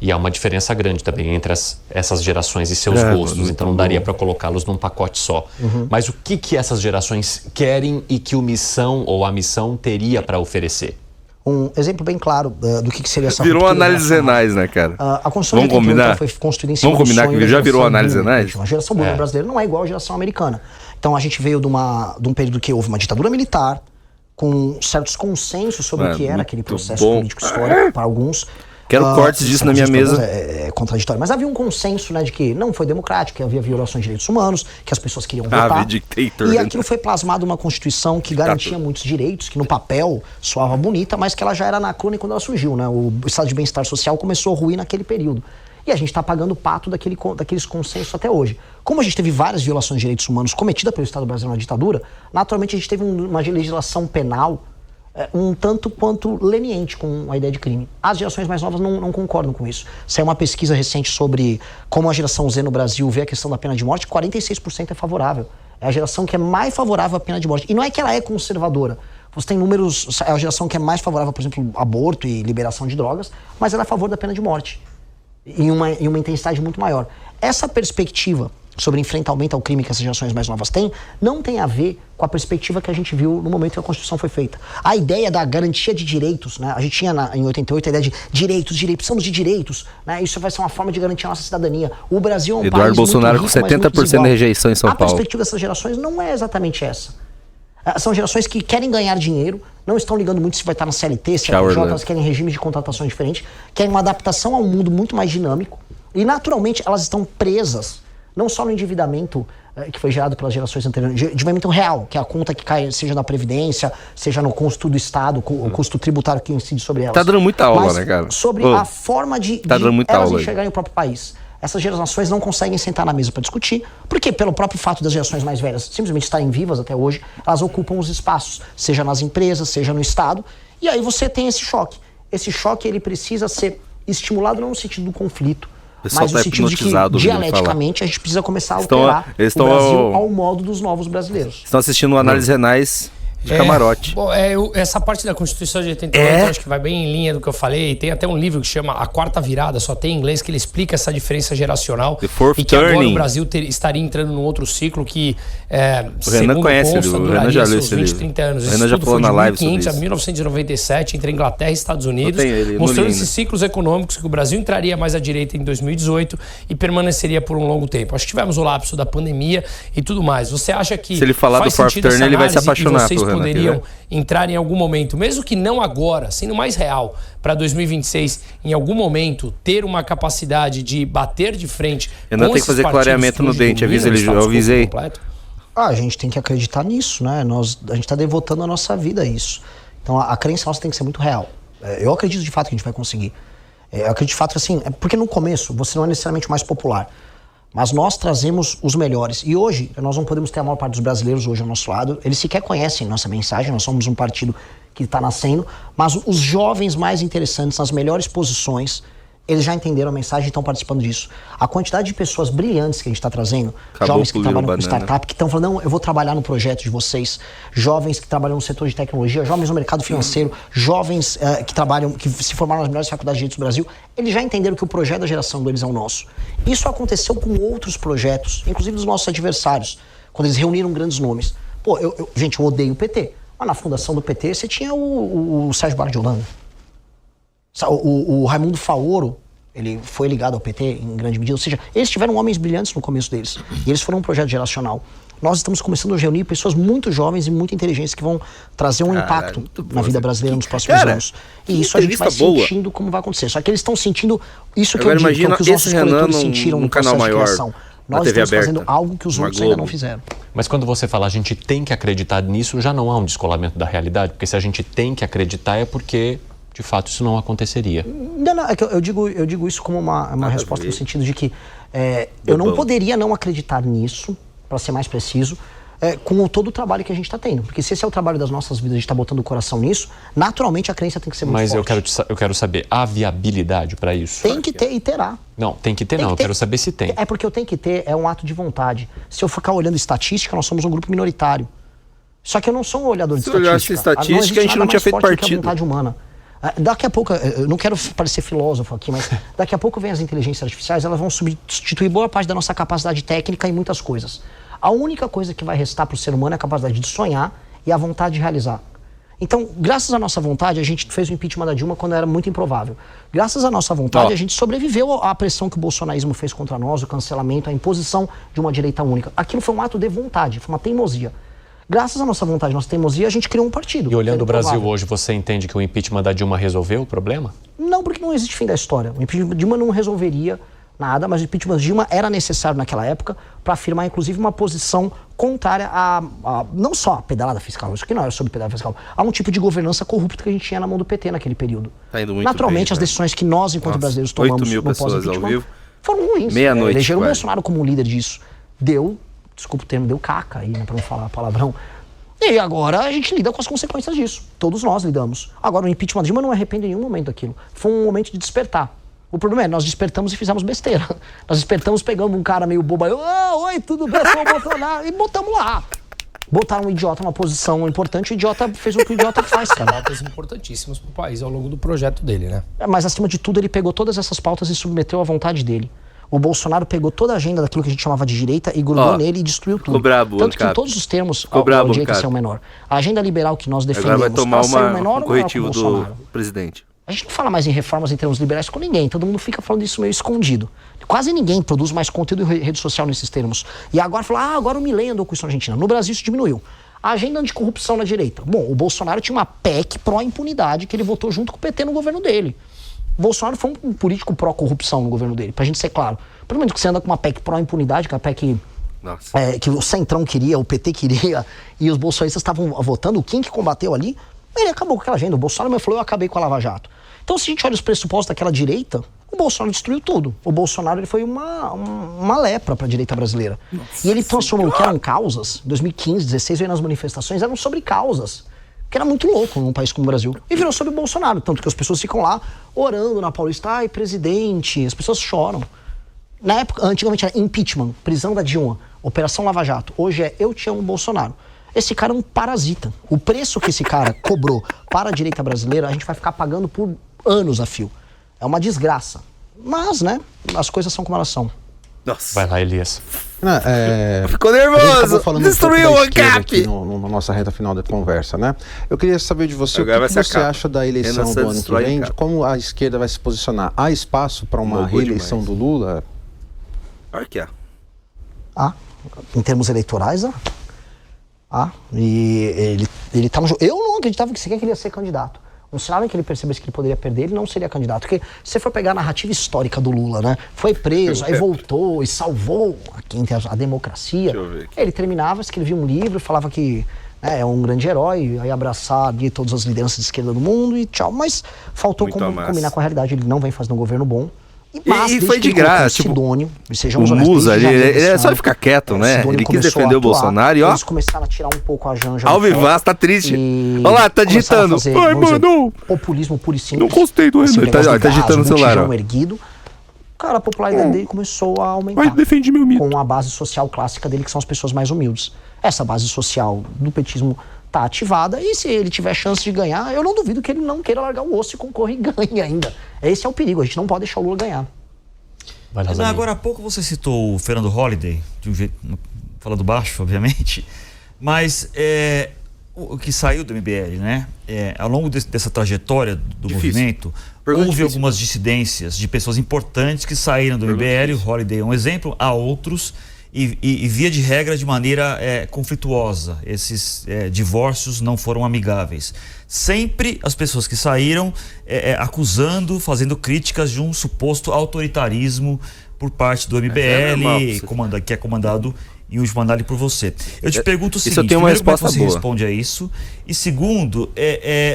E há uma diferença grande também entre essas gerações e seus gostos, então não daria para colocá-los num pacote só. Mas o que essas gerações querem e que a missão teria para oferecer? Um exemplo bem claro do que seria essa virou análise renais, né, cara? A Constituição de 88 foi construída em cima Vamos combinar que já virou análise renais? A geração boomer brasileira não é igual à geração americana. Então a gente veio de um período que houve uma ditadura militar, com certos consensos sobre o que era aquele processo político histórico para alguns. Quero cortes disso na minha mesa. É contraditório. Mas havia um consenso, né, de que não foi democrático, que havia violações de direitos humanos, que as pessoas queriam votar. E aquilo foi plasmado numa Constituição que garantia muitos direitos, que no papel soava bonita, mas que ela já era anacrônica quando ela surgiu, né? O estado de bem-estar social começou a ruir naquele período. E a gente está pagando o pato daqueles consensos até hoje. Como a gente teve várias violações de direitos humanos cometidas pelo Estado brasileiro na ditadura, naturalmente a gente teve uma legislação penal um tanto quanto leniente com a ideia de crime. As gerações mais novas não concordam com isso. Saiu uma pesquisa recente sobre como a geração Z no Brasil vê a questão da pena de morte, 46% é favorável. É a geração que é mais favorável à pena de morte. E não é que ela é conservadora. Você tem números... É a geração que é mais favorável, por exemplo, ao aborto e liberação de drogas, mas ela é a favor da pena de morte. Em uma intensidade muito maior. Essa perspectiva sobre enfrentamento ao crime que essas gerações mais novas têm, não tem a ver com a perspectiva que a gente viu no momento que a Constituição foi feita. A ideia da garantia de direitos, né? A gente tinha em 88 a ideia de direitos, precisamos de direitos, né? Isso vai ser uma forma de garantir a nossa cidadania. O Brasil é um Eduardo país Bolsonaro muito rico, com 70% de rejeição em São Paulo. A perspectiva dessas gerações não é exatamente essa. São gerações que querem ganhar dinheiro, não estão ligando muito se vai estar na CLT, se é PJ, elas querem regimes de contratação diferentes, querem uma adaptação a um mundo muito mais dinâmico e, naturalmente, elas estão presas não só no endividamento que foi gerado pelas gerações anteriores, endividamento real, que é a conta que cai, seja na Previdência, seja no custo do Estado, o custo tributário que incide sobre elas. Tá dando muita aula, né, cara? Sobre a forma de elas enxergarem o próprio país. Essas gerações não conseguem sentar na mesa para discutir, porque pelo próprio fato das gerações mais velhas simplesmente estarem vivas até hoje, elas ocupam os espaços, seja nas empresas, seja no Estado, e aí você tem esse choque. Esse choque, ele precisa ser estimulado não no sentido do conflito, mas no sentido de que, dialeticamente, a gente precisa começar a alterar o Brasil ao modo dos novos brasileiros. Estão assistindo Análises Renais. de camarote. Bom, essa parte da Constituição de 88 eu acho que vai bem em linha do que eu falei. Tem até um livro que chama A Quarta Virada, só tem em inglês, que ele explica essa diferença geracional. The Fourth e que Turning. agora o Brasil estaria entrando num outro ciclo que, o Renan conhece, o Renan já leu esse 20, livro. 30 anos. O Renan já falou na live sobre 1500 isso. a 1997, entre Inglaterra e Estados Unidos, ele, mostrando esses ciclos econômicos que o Brasil entraria mais à direita em 2018 e permaneceria por um longo tempo. Acho que tivemos o lapso da pandemia e tudo mais. Você acha que se ele falar do Fourth Turning, ele vai se apaixonar vocês por Renan, poderiam entrar em algum momento, mesmo que não agora, sendo mais real, para 2026, em algum momento, ter uma capacidade de bater de frente Renan tem que fazer clareamento no dente, avisa ele, eu avisei. A gente tem que acreditar nisso, né? A gente está devotando a nossa vida a isso. Então a crença nossa tem que ser muito real. Eu acredito de fato que a gente vai conseguir. Eu acredito de fato que assim, porque no começo você não é necessariamente o mais popular, mas nós trazemos os melhores. E hoje, nós não podemos ter a maior parte dos brasileiros hoje ao nosso lado. Eles sequer conhecem nossa mensagem, nós somos um partido que está nascendo, mas os jovens mais interessantes, nas melhores posições, eles já entenderam a mensagem e estão participando disso. A quantidade de pessoas brilhantes que a gente está trazendo, jovens que trabalham com startup, que estão falando, não, eu vou trabalhar no projeto de vocês, jovens que trabalham no setor de tecnologia, jovens no mercado financeiro, jovens que se formaram nas melhores faculdades de direito do Brasil, eles já entenderam que o projeto da geração deles é o nosso. Isso aconteceu com outros projetos, inclusive dos nossos adversários, quando eles reuniram grandes nomes. Pô, gente, eu odeio o PT, mas na fundação do PT você tinha o Sérgio Buarque de Holanda. O Raimundo Faoro, ele foi ligado ao PT em grande medida, ou seja, eles tiveram homens brilhantes no começo deles, e eles foram um projeto geracional. Nós estamos começando a reunir pessoas muito jovens e muito inteligentes que vão trazer um impacto na vida brasileira nos próximos anos. E isso a gente vai sentindo como vai acontecer. Só que eles estão sentindo isso que eu digo, que é o que os nossos coletores sentiram no processo de criação. Nós estamos fazendo algo que os outros ainda não fizeram. Mas quando você fala a gente tem que acreditar nisso, já não há um descolamento da realidade, porque se a gente tem que acreditar é porque de fato isso não aconteceria. Não, é que eu digo isso como uma resposta no sentido de que eu não poderia não acreditar nisso, para ser mais preciso, com todo o trabalho que a gente está tendo. Porque se esse é o trabalho das nossas vidas, a gente está botando o coração nisso, naturalmente a crença tem que ser muito forte. Mas eu quero saber, há viabilidade para isso? Tem que ter e terá. Não, tem que ter não, eu quero saber se tem. É porque eu tenho que ter, é um ato de vontade. Se eu ficar olhando estatística, nós somos um grupo minoritário. Só que eu não sou um olhador de estatística. Se olhasse estatística, a gente não tinha feito partido. A vontade humana. Daqui a pouco, eu não quero parecer filósofo aqui, mas daqui a pouco vem as inteligências artificiais, elas vão substituir boa parte da nossa capacidade técnica em muitas coisas. A única coisa que vai restar para o ser humano é a capacidade de sonhar e a vontade de realizar. Então, graças à nossa vontade, a gente fez o impeachment da Dilma quando era muito improvável. Graças à nossa vontade, a gente sobreviveu à pressão que o bolsonarismo fez contra nós, o cancelamento, a imposição de uma direita única. Aquilo foi um ato de vontade, foi uma teimosia. Graças à nossa vontade, nossa teimosia, a gente criou um partido. E olhando o Brasil hoje, você entende que o impeachment da Dilma resolveu o problema? Não, porque não existe fim da história. O impeachment da Dilma não resolveria nada, mas o impeachment da Dilma era necessário naquela época para afirmar, inclusive, uma posição contrária a não só a pedalada fiscal, isso aqui não era sobre pedalada fiscal, a um tipo de governança corrupta que a gente tinha na mão do PT naquele período. Tá indo muito Naturalmente, bem, as decisões que nós, enquanto brasileiros, tomamos no pós-impeachment foram ruins. Meia-noite. Elegeram o Bolsonaro como líder disso. Desculpa o termo, deu caca aí, né, para não falar palavrão. E agora a gente lida com as consequências disso. Todos nós lidamos. Agora, o impeachment da Dilma não arrepende em nenhum momento daquilo. Foi um momento de despertar. O problema é, nós despertamos e fizemos besteira. Nós despertamos, pegamos um cara meio bobo aí, oi, tudo bem, sou o Bolsonaro, e botamos lá. Botaram um idiota numa posição importante, o idiota fez o que o idiota faz, cara. Pautas importantíssimas para o país ao longo do projeto dele, né? Mas, acima de tudo, ele pegou todas essas pautas e submeteu à vontade dele. O Bolsonaro pegou toda a agenda daquilo que a gente chamava de direita e grudou nele e destruiu tudo. Tanto que em todos os termos, o direito é ser o menor. A agenda liberal que nós defendemos, agora vai tomar o menor um corretivo do presidente. A gente não fala mais em reformas em termos liberais com ninguém. Todo mundo fica falando isso meio escondido. Quase ninguém produz mais conteúdo em rede social nesses termos. E agora fala, agora o Milei andou com isso na Argentina. No Brasil isso diminuiu. A agenda anticorrupção na direita. Bom, o Bolsonaro tinha uma PEC pró-impunidade que ele votou junto com o PT no governo dele. O Bolsonaro foi um político pró-corrupção no governo dele, pra gente ser claro. Pelo menos que você anda com uma PEC pró-impunidade, que é a PEC que o Centrão queria, o PT queria, e os bolsonaristas estavam votando, quem que combateu ali, ele acabou com aquela agenda. O Bolsonaro me falou, eu acabei com a Lava Jato. Então, se a gente olha os pressupostos daquela direita, o Bolsonaro destruiu tudo. O Bolsonaro ele foi uma lepra para a direita brasileira. E ele transformou o que eram causas, 2015, 2016, veio nas manifestações, eram sobre causas. Que era muito louco num país como o Brasil. E virou sobre o Bolsonaro. Tanto que as pessoas ficam lá orando na Paulista. Ai, presidente. As pessoas choram. Na época, antigamente era impeachment, prisão da Dilma, Operação Lava Jato. Hoje é eu te amo, Bolsonaro. Esse cara é um parasita. O preço que esse cara cobrou para a direita brasileira, a gente vai ficar pagando por anos a fio. É uma desgraça. Mas, né, as coisas são como elas são. Nossa. Vai lá, Elias. Ficou nervoso. Destruiu o ANCAP. Na nossa reta final da conversa, né? Eu queria saber de você o que você acha da eleição do ano que vem, de como a esquerda vai se posicionar. Há espaço para uma reeleição do Lula? Claro que há. Em termos eleitorais, e ele tá no jogo. Eu não acreditava que sequer que ele ia ser candidato. No cenário em que ele percebesse que ele poderia perder, ele não seria candidato. Porque se você for pegar a narrativa histórica do Lula, né? Foi preso, aí voltou e salvou a democracia. Ele terminava, escrevia um livro, falava que é um grande herói, aí abraçar ali todas as lideranças de esquerda do mundo e tchau. Mas faltou combinar com a realidade. Ele não vem fazendo um governo bom. E foi de graça, tipo, Sidônio, o Musa, ele é só ficar quieto, né? Ele quis defender o Bolsonaro e ó... Eles começaram a tirar um pouco a Janja... Alvivaz tá triste. Olha lá, tá digitando. Ai, mano! Populismo puro e simples. Não gostei do Renan, tá digitando o celular. Erguido. Cara, a popularidade dele começou a aumentar. Mas defendi meu mito. Com a base social clássica dele, que são as pessoas mais humildes. Essa base social do petismo tá ativada, e se ele tiver chance de ganhar, eu não duvido que ele não queira largar o osso e concorra e ganhe ainda. Esse é o perigo, a gente não pode deixar o Lula ganhar. Mas agora há pouco você citou o Fernando Holliday, de um jeito, falando baixo, obviamente, mas o que saiu do MBL, né? Ao longo dessa trajetória do movimento, houve algumas dissidências de pessoas importantes que saíram do MBL, o Holliday é um exemplo, há outros, e via de regra de maneira conflituosa. Esses divórcios não foram amigáveis. Sempre as pessoas que saíram acusando, fazendo críticas de um suposto autoritarismo por parte do MBL, que é comandado em última análise por você. Eu te pergunto o seguinte, eu tenho uma resposta como é que você boa. responde a isso? E segundo,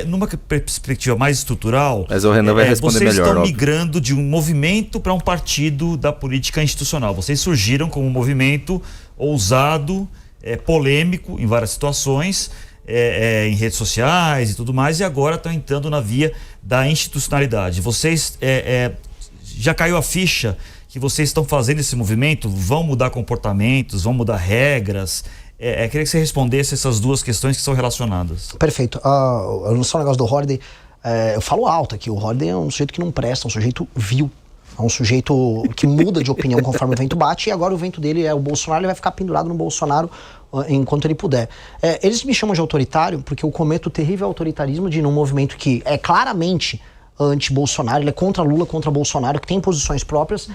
numa perspectiva mais estrutural, mas o Renan vai responder vocês melhor, estão migrando de um movimento para um partido da política institucional. Vocês surgiram como um movimento ousado, polêmico em várias situações, em redes sociais e tudo mais, e agora estão entrando na via da institucionalidade. Vocês já caiu a ficha que vocês estão fazendo esse movimento? Vão mudar comportamentos, vão mudar regras? Queria que você respondesse essas duas questões que são relacionadas. Perfeito. Não só o negócio do Holliday, eu falo alto aqui, o Holliday é um sujeito que não presta, um sujeito vil. É um sujeito que muda de opinião conforme o vento bate, e agora o vento dele é o Bolsonaro, ele vai ficar pendurado no Bolsonaro enquanto ele puder. Eles me chamam de autoritário porque eu cometo o terrível autoritarismo de num movimento que é claramente anti-Bolsonaro, ele é contra Lula, contra Bolsonaro, que tem posições próprias,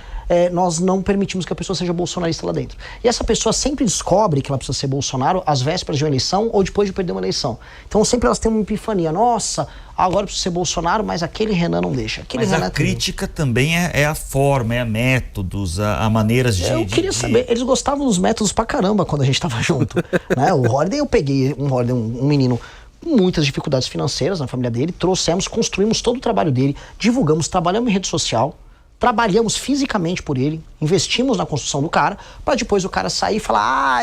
nós não permitimos que a pessoa seja bolsonarista lá dentro. E essa pessoa sempre descobre que ela precisa ser Bolsonaro às vésperas de uma eleição ou depois de perder uma eleição. Então sempre elas têm uma epifania, nossa, agora eu preciso ser Bolsonaro, mas aquele Renan não deixa. Mas a crítica também é a forma, é a métodos, a maneiras de... Eu queria saber, eles gostavam dos métodos pra caramba quando a gente tava junto. Né? O Holliday, eu peguei um menino com muitas dificuldades financeiras na família dele, trouxemos, construímos todo o trabalho dele, divulgamos, trabalhamos em rede social, trabalhamos fisicamente por ele, investimos na construção do cara, para depois o cara sair e falar,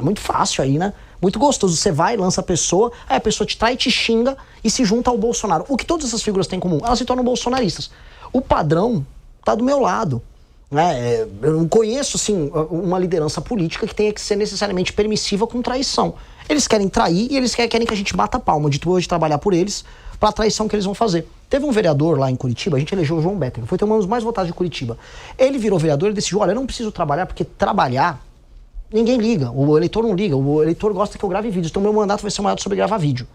muito fácil aí, né? Muito gostoso, você vai, lança a pessoa, aí a pessoa te trai, te xinga e se junta ao Bolsonaro. O que todas essas figuras têm em comum? Elas se tornam bolsonaristas. O padrão tá do meu lado. Né? Eu não conheço, assim, uma liderança política que tenha que ser necessariamente permissiva com traição. Eles querem trair e eles querem que a gente bata a palma de hoje trabalhar por eles para a traição que eles vão fazer. Teve um vereador lá em Curitiba, a gente elegeu o João Becker, que foi um dos mais votados de Curitiba. Ele virou vereador e decidiu, olha, eu não preciso trabalhar, porque trabalhar, ninguém liga, o eleitor não liga, o eleitor gosta que eu grave vídeos, então meu mandato vai ser um mandato sobre gravar vídeo.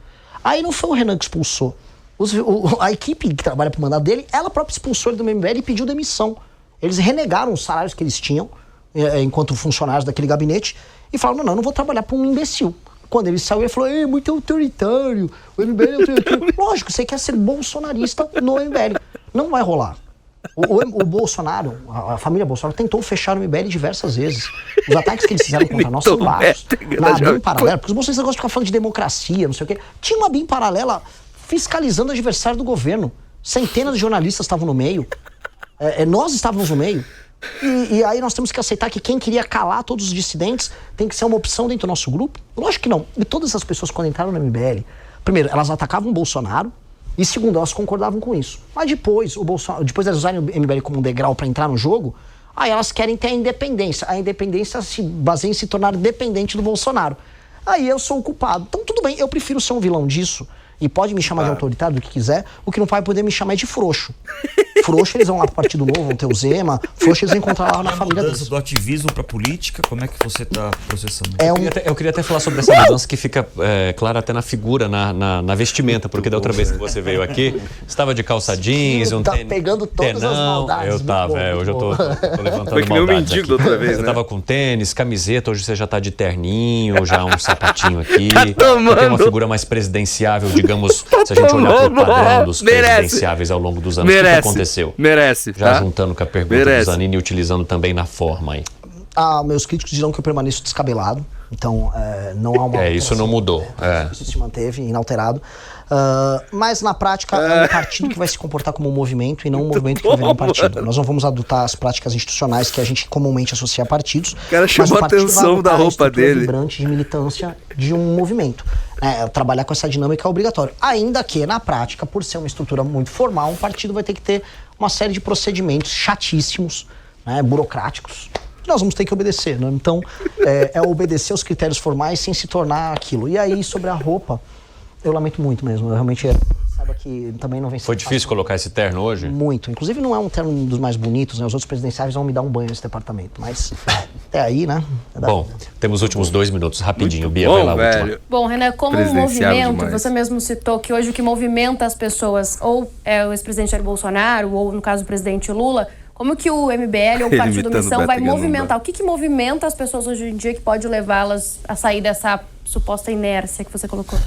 Aí não foi o Renan que expulsou. A equipe que trabalha pro mandato dele, ela própria expulsou ele do MBL e pediu demissão. Eles renegaram os salários que eles tinham, enquanto funcionários daquele gabinete, e falaram, não, eu não vou trabalhar para um imbecil. Quando ele saiu, ele falou, é muito autoritário, o MBL é autoritário. Lógico, você quer ser bolsonarista no MBL. Não vai rolar. O Bolsonaro, a família Bolsonaro, tentou fechar o MBL diversas vezes. Os ataques que eles fizeram contra nós são vários. Na BIM paralela, porque os bolsonaristas gostam de ficar falando de democracia, não sei o quê. Tinha uma BIM paralela fiscalizando o adversário do governo. Centenas de jornalistas estavam no meio. Nós estávamos no meio. E aí nós temos que aceitar que quem queria calar todos os dissidentes tem que ser uma opção dentro do nosso grupo? Lógico que não. E todas essas pessoas, quando entraram no MBL, primeiro, elas atacavam o Bolsonaro, e segundo, elas concordavam com isso. Mas depois, depois elas usarem o MBL como um degrau para entrar no jogo, aí elas querem ter a independência. A independência se baseia em se tornar dependente do Bolsonaro. aí eu sou o culpado. Então tudo bem, eu prefiro ser um vilão disso. E pode me chamar de autoritário, do que quiser. O que não vai poder me chamar é de frouxo. Frouxo, eles vão lá pro Partido Novo, vão ter o Zema. Frouxo, eles vão encontrar lá na família deles. Do ativismo pra política, como é que você tá processando? Eu queria até falar sobre essa mudança que fica clara até na figura, na vestimenta. Porque da outra vez que você veio aqui, estava de calça jeans, tá pegando todas as maldades. Eu tava, hoje eu tô levantando foi que nem o mendigo da outra vez, Você tava com tênis, camiseta, hoje você já tá de terninho, já um sapatinho aqui. Tá Você tem uma figura mais presidenciável, digamos, se a gente olhar pro padrão dos presidenciáveis ao longo dos anos, o que aconteceu? Merece. Já juntando com a pergunta do Zanini e utilizando também na forma aí. Meus críticos dirão que eu permaneço descabelado. Então, não há uma... Isso não mudou. Isso se manteve inalterado. Mas, na prática, é um partido que vai se comportar como um movimento e não um movimento que vai virar um partido. Nós não vamos adotar as práticas institucionais que a gente comumente associa a partidos. O cara chamou a atenção da roupa dele. Vibrante de militância de um movimento. Trabalhar com essa dinâmica é obrigatório. Ainda que, na prática, por ser uma estrutura muito formal, um partido vai ter que ter uma série de procedimentos chatíssimos, burocráticos, que nós vamos ter que obedecer. Né? Então, é obedecer aos critérios formais sem se tornar aquilo. E aí, sobre a roupa, eu lamento muito mesmo. Eu realmente saiba que também não vem sendo Foi difícil colocar esse terno hoje? Muito. Inclusive, não é um terno dos mais bonitos, né? Os outros presidenciais vão me dar um banho nesse departamento. Mas até aí, né? Bom, temos os últimos 2 minutos, rapidinho. Muito Bia, bom, vai lá, velho. última. Bom, Renan, como um movimento, demais. você mesmo citou que hoje o que movimenta as pessoas, ou é o ex-presidente Jair Bolsonaro, ou no caso o presidente Lula, como que o MBL ou o Partido Missão vai movimentar? O que movimenta as pessoas hoje em dia que pode levá-las a sair dessa suposta inércia que você colocou?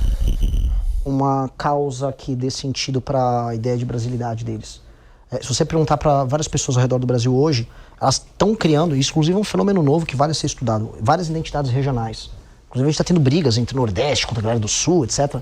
Uma causa que dê sentido para a ideia de brasilidade deles. Se você perguntar para várias pessoas ao redor do Brasil hoje, elas estão criando, isso inclusive é um fenômeno novo que vale ser estudado, várias identidades regionais. Inclusive a gente está tendo brigas entre o Nordeste contra a galera do Sul, etc.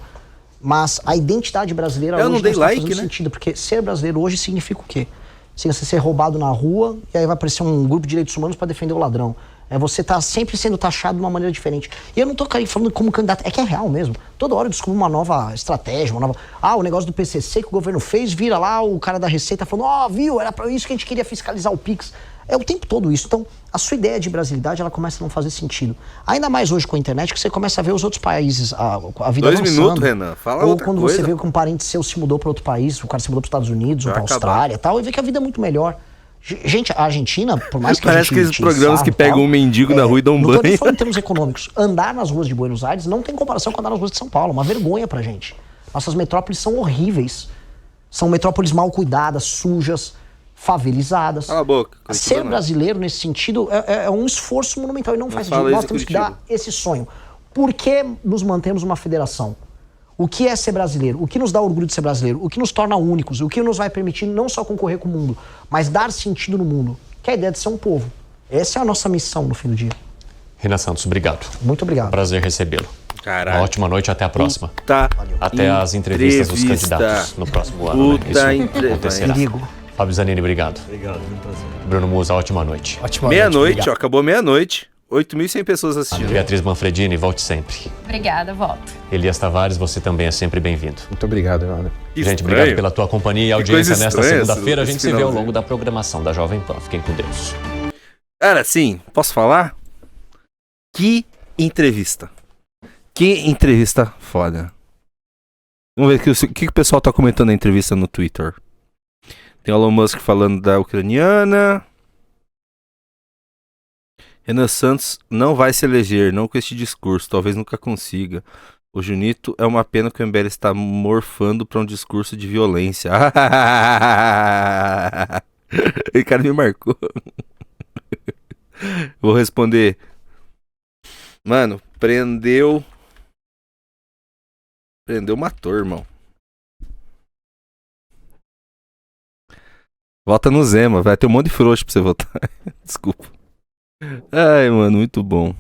Mas a identidade brasileira hoje não está fazendo sentido, porque ser brasileiro hoje significa o quê? Significa você ser roubado na rua e aí vai aparecer um grupo de direitos humanos para defender o ladrão. Você tá sempre sendo taxado de uma maneira diferente. E eu não tô falando como candidato, é que é real mesmo. Toda hora eu descubro uma nova estratégia, uma nova... o negócio do PCC que o governo fez, vira lá o cara da Receita falando, viu, era para isso que a gente queria fiscalizar o Pix. É o tempo todo isso. Então, a sua ideia de brasilidade, ela começa a não fazer sentido. Ainda mais hoje com a internet, que você começa a ver os outros países, a vida 2 avançando. minutos, Renan. Fala outra coisa. Ou quando você vê que um parente seu se mudou para outro país, o cara se mudou para os Estados Unidos, ou para Austrália e tal, e vê que a vida é muito melhor. Gente, a Argentina, por mais que parece aqueles programas que pegam um mendigo na rua e dão um banho. Não tô falando em termos econômicos. Andar nas ruas de Buenos Aires não tem comparação com andar nas ruas de São Paulo. Uma vergonha pra gente. Nossas metrópoles são horríveis. São metrópoles mal cuidadas, sujas, favelizadas. Cala a boca. Ser brasileiro, nesse sentido, é um esforço monumental. E não faz sentido. Nós temos que dar esse sonho. Por que nos mantemos uma federação? O que é ser brasileiro? O que nos dá orgulho de ser brasileiro? O que nos torna únicos? O que nos vai permitir não só concorrer com o mundo, mas dar sentido no mundo? Que é a ideia de ser um povo. Essa é a nossa missão no fim do dia. Renan Santos, obrigado. Muito obrigado. Prazer recebê-lo. Caralho. Uma ótima noite, até a próxima. Até as entrevistas dos candidatos no próximo ano. Isso acontecerá. Fábio Zanini, obrigado. Obrigado, foi um prazer. Bruno Musa, ótima noite. Meia-noite, acabou meia-noite. 8.100 pessoas assistindo. Beatriz Manfredini, volte sempre. Obrigada, volto. Elias Tavares, você também é sempre bem-vindo. Muito obrigado, Evandro. Gente, obrigado pela tua companhia e audiência nesta segunda-feira. A gente se vê ao longo da programação da Jovem Pan. Fiquem com Deus. Cara, sim, posso falar? Que entrevista. Que entrevista foda. Vamos ver o que o pessoal tá comentando na entrevista no Twitter. Tem o Elon Musk falando da ucraniana. Renan Santos não vai se eleger, não com este discurso, talvez nunca consiga. O Junito é uma pena que o MBL está morfando para um discurso de violência. O cara me marcou. Vou responder. Mano, prendeu, matou, irmão. Vota no Zema, vai ter um monte de frouxo pra você votar. Desculpa. Ai, mano, muito bom.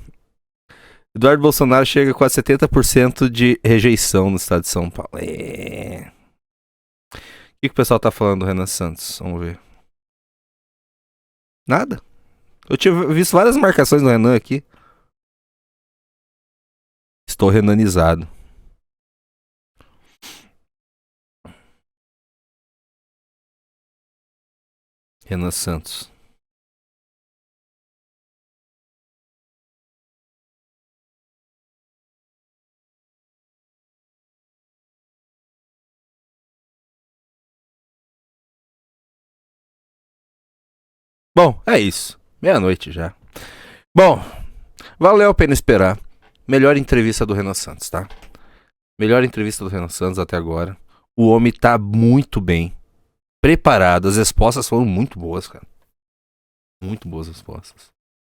Eduardo Bolsonaro chega a quase 70% de rejeição no estado de São Paulo. O que o pessoal tá falando do Renan Santos? Vamos ver. Nada. Eu tinha visto várias marcações do Renan aqui. Estou renanizado. Renan Santos. Bom, é isso. Meia-noite já. Bom, valeu a pena esperar. Melhor entrevista do Renan Santos, tá? Melhor entrevista do Renan Santos até agora. O homem tá muito bem preparado. As respostas foram muito boas, cara. Muito boas respostas.